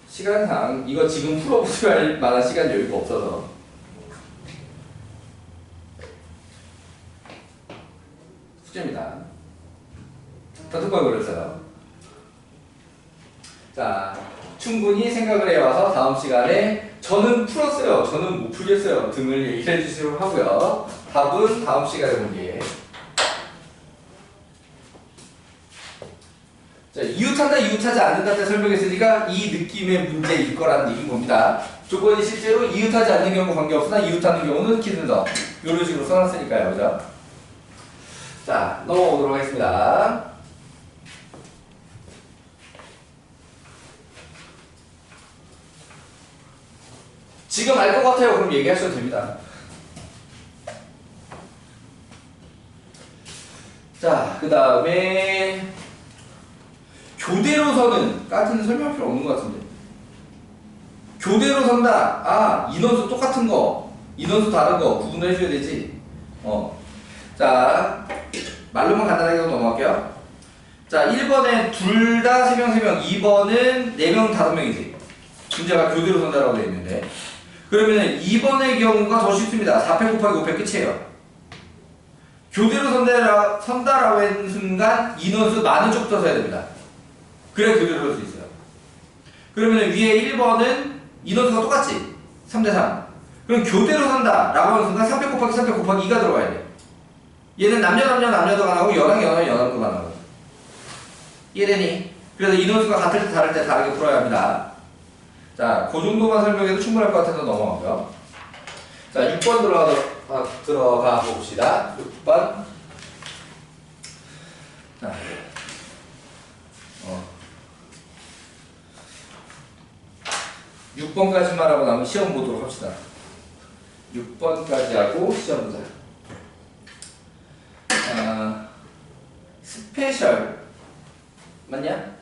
시간상 이거 지금 풀어보실 만한 시간 여유가 없어서 숙제입니다. 단톡방에 올렸어요. 자, 충분히 생각을 해와서 다음 시간에 저는 풀었어요, 저는 못 풀겠어요 등을 얘기를 해주시도록 하고요. 답은 다음 시간에 볼게요. 자, 이웃한다, 이웃하지 않는다 때 설명했으니까 이 느낌의 문제일 거라는 얘기인 겁니다. 조건이 실제로 이웃하지 않는 경우 관계없으나 이웃하는 경우는 기준서. 이런 식으로 써놨으니까요. 그죠? 자, 넘어오도록 하겠습니다. 지금 알 것 같아요. 그럼 얘기하셔도 됩니다. 자, 그 다음에 교대로 서는 까지는 설명할 필요 없는 것 같은데. 교대로 선다. 아, 인원수 똑같은 거, 인원수 다른 거 구분을 해줘야 되지. 자, 말로만 간단하게 넘어갈게요. 자, 1번에 둘 다 3명, 3명, 2번은 4명, 5명이지. 문제가 교대로 선다라고 되어 있는데. 그러면 2번의 경우가 더 쉽습니다. 4패 곱하기 5패 끝이에요. 교대로 선다라고 하는 순간 인원수 많은 쪽부터 써야 됩니다. 그래야 교대로 할 수 있어요. 그러면 위에 1번은 인원수가 똑같지? 3대3. 그럼 교대로 선다라고 하는 순간 3패 곱하기 3패 곱하기 2가 들어가야 돼. 얘는 남녀도 가능하고 여랑도 가능하고. 이해되니? 그래서 인원수가 같을 때 다를 때 다르게 풀어야 합니다. 자, 그 정도만 설명해도 충분할 것 같아서 넘어가고요. 자, 6번 들어가 봅시다. 6번. 자, 6번까지만 하고 나면 시험 보도록 합시다. 6번까지 하고 시험 보자. 스페셜 맞냐?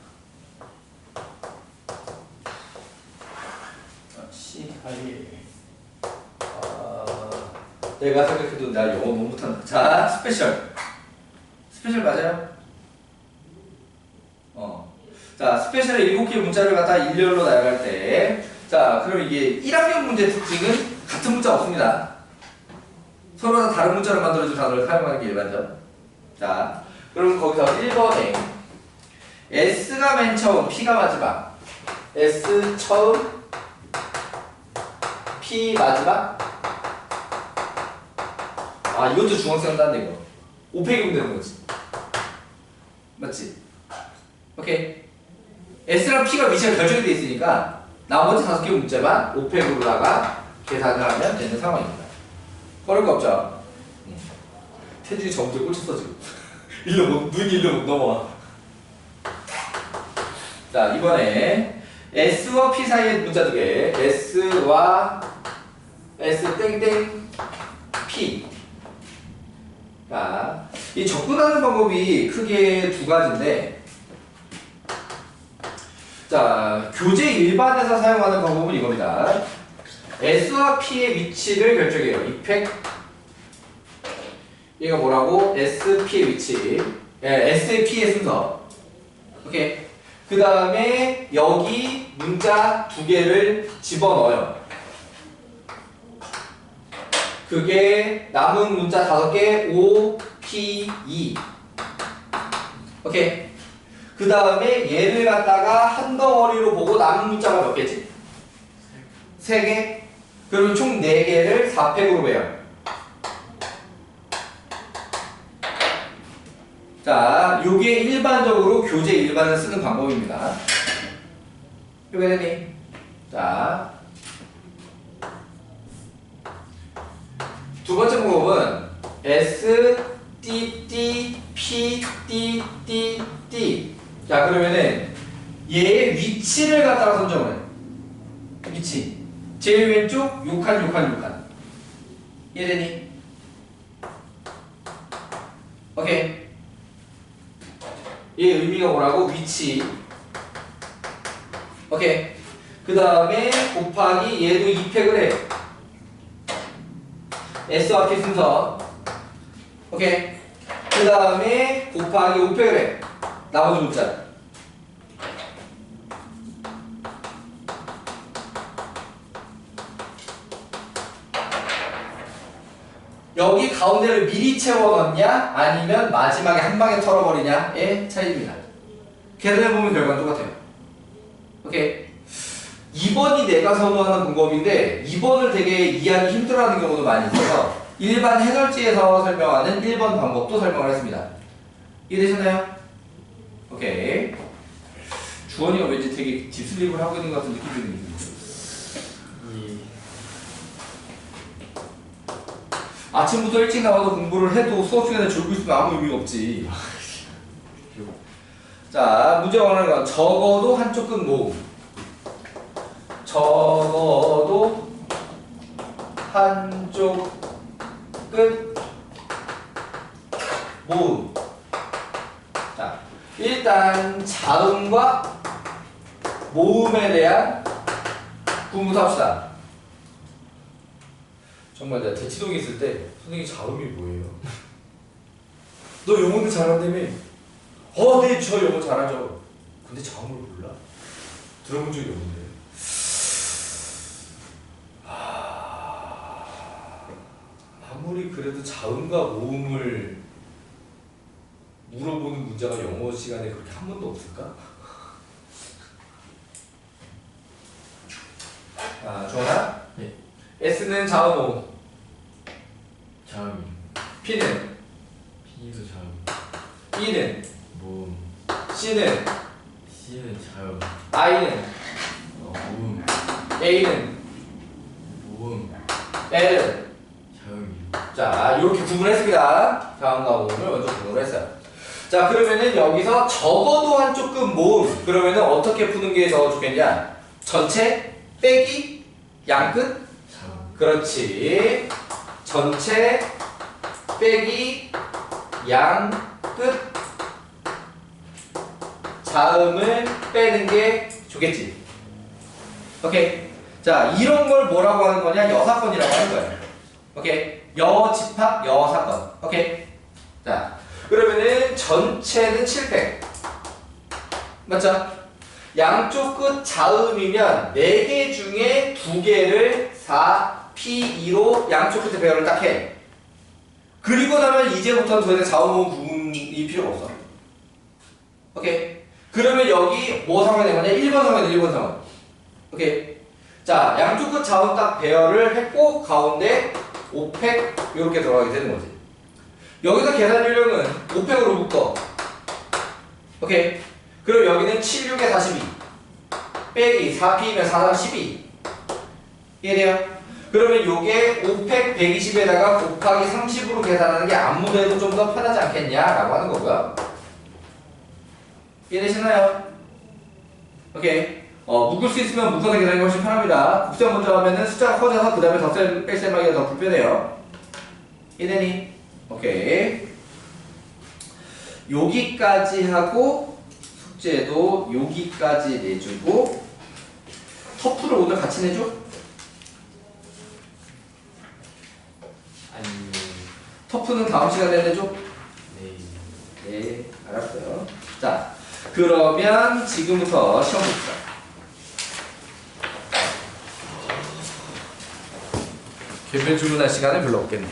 내가 생각해도 나 영어 너무 못한다. 자, 스페셜 맞아요? 자, 스페셜의 7개의 문자를 갖다 일렬로 나열할 때, 자, 그럼 이게 1학년 문제 특징은 같은 문자 없습니다. 서로 다 다른 문자를 만들어준 단어를 사용하는 게 일반적. 자, 그럼 거기서 1번에 S가 맨 처음, P가 마지막. S 처음, P 마지막. 아, 이것도 중학생 한다는데 이거 5팩이면 되는 거지. 맞지? 오케이. S랑 P가 위치가 결정이 돼 있으니까 나머지 5개 문제만 5팩으로다가 계산을 하면 되는 상황입니다. 어려울 거 없죠? 태준이 저 문제 꽂혔어 지금. 눈이 일로 못 넘어와. 자, 이번에 S와 P 사이의 문자 2개. S와 S 땡땡 P. 자, 이 접근하는 방법이 크게 2가지인데, 자, 교재 일반에서 사용하는 방법은 이겁니다. S와 P의 위치를 결정해요. 이펙. 얘가 뭐라고? S, P의 위치. S, P의 순서. 오케이. 그 다음에 여기 문자 2개를 집어넣어요. 그게 남은 문자 5개, O, P, E. 오케이. 그 다음에 얘를 갖다가 한 덩어리로 보고 남은 문자가 몇 개지? 3개? 그러면 총 4개를 4팩으로 배워요. 자, 요게 일반적으로 교재 일반을 쓰는 방법입니다. 이해되니? 자, 두 번째 방법은 S, T, T, P, T, T, T. 자, 그러면은 얘의 위치를 갖다가 선정을 해. 위치. 제일 왼쪽 6칸. 이해되니? 오케이. 얘 의미가 뭐라고? 위치. 오케이. 그 다음에 곱하기 얘도 2팩을 해. S와 P 순서. 오케이. 그 다음에 곱하기 5팩을 해. 나머지 문자. 여기 가운데를 미리 채워넣냐? 아니면 마지막에 한 방에 털어버리냐의 차이입니다. 계산해보면 결과는 똑같아요. 오케이. 2번이 내가 선호하는 방법인데 2번을 되게 이해하기 힘들어하는 경우도 많이 있어서 일반 해설지에서 설명하는 1번 방법도 설명을 했습니다. 이해되셨나요? 오케이. 주원이가 왠지 되게 딥슬립을 하고 있는 것 같은 느낌이 드는데 아침부터 일찍 나와서 공부를 해도 수업 시간에 졸고 있으면 아무 의미가 없지. 자, 문제가 원하는 건 적어도 한쪽 끝 모음. 적어도 한쪽 끝 모음. 자, 일단 자음과 모음에 대한 공부부터 합시다. 정말 내가 대치동에 있을 때 선생님 자음이 뭐예요? 너 영어도 잘한다며? 네, 저 영어 잘하죠. 근데 자음을 몰라? 들어본 적이 없는데. 아무리 그래도 자음과 모음을 물어보는 문제가 영어 시간에 그렇게 한 번도 없을까? 좋아? 네. S는 자음 모음, 자음. P는, P도 자음. E는, 모음. C는, C는 자음. I는, 모음. A는, 모음. L은. 자음이. 자, 이렇게 구분했습니다. 자음과 모음을 먼저 구분을 했어요. 자, 그러면은 여기서 적어도 한쪽 끝 모음. 그러면은 어떻게 푸는 게 더 좋겠냐? 전체 빼기 양끝. 자음. 그렇지. 전체 빼기 양끝 자음을 빼는 게 좋겠지. 오케이. 자, 이런 걸 뭐라고 하는 거냐? 여사건이라고 하는 거예요. 오케이. 여집합 여사건. 오케이. 자, 그러면은 전체는 700. 맞죠? 양쪽 끝 자음이면 4개 중에 2개를 4, P2로 양쪽 끝에 배열을 딱 해. 그리고 나면 이제부터는 더 이상 자음 모음 구분이 필요가 없어. 오케이. 그러면 여기 뭐 상황이 되는 거냐? 1번 상황이다, 1번 상황. 오케이. 자, 양쪽 끝 자음 딱 배열을 했고, 가운데 5팩 이렇게 들어가게 되는 거지. 여기서 계산 요령은 5팩으로 묶어. 오케이. 그럼 여기는 7, 6에 42 빼기 4P면 4, 3, 12 이해돼요? 그러면 요게 5팩 120에다가 곱하기 30으로 계산하는 게 아무래도 좀 더 편하지 않겠냐라고 하는 거고요. 이해되시나요? 오케이. 묶을 수 있으면 묶어서 계산하는 게 훨씬 편합니다. 곱셈 먼저 하면은 숫자가 커져서 그 다음에 덧셈 뺄셈 하기가 더 불편해요. 이해되니? 오케이. 여기까지 하고 숙제도 여기까지 내주고 터프를 오늘 같이 내줘? 아니. 터프는 다음 시간에 내줘? 네. 네, 알았어요. 자, 그러면 지금부터 시험 봅시다. 개별 주문할 시간은 별로 없겠네.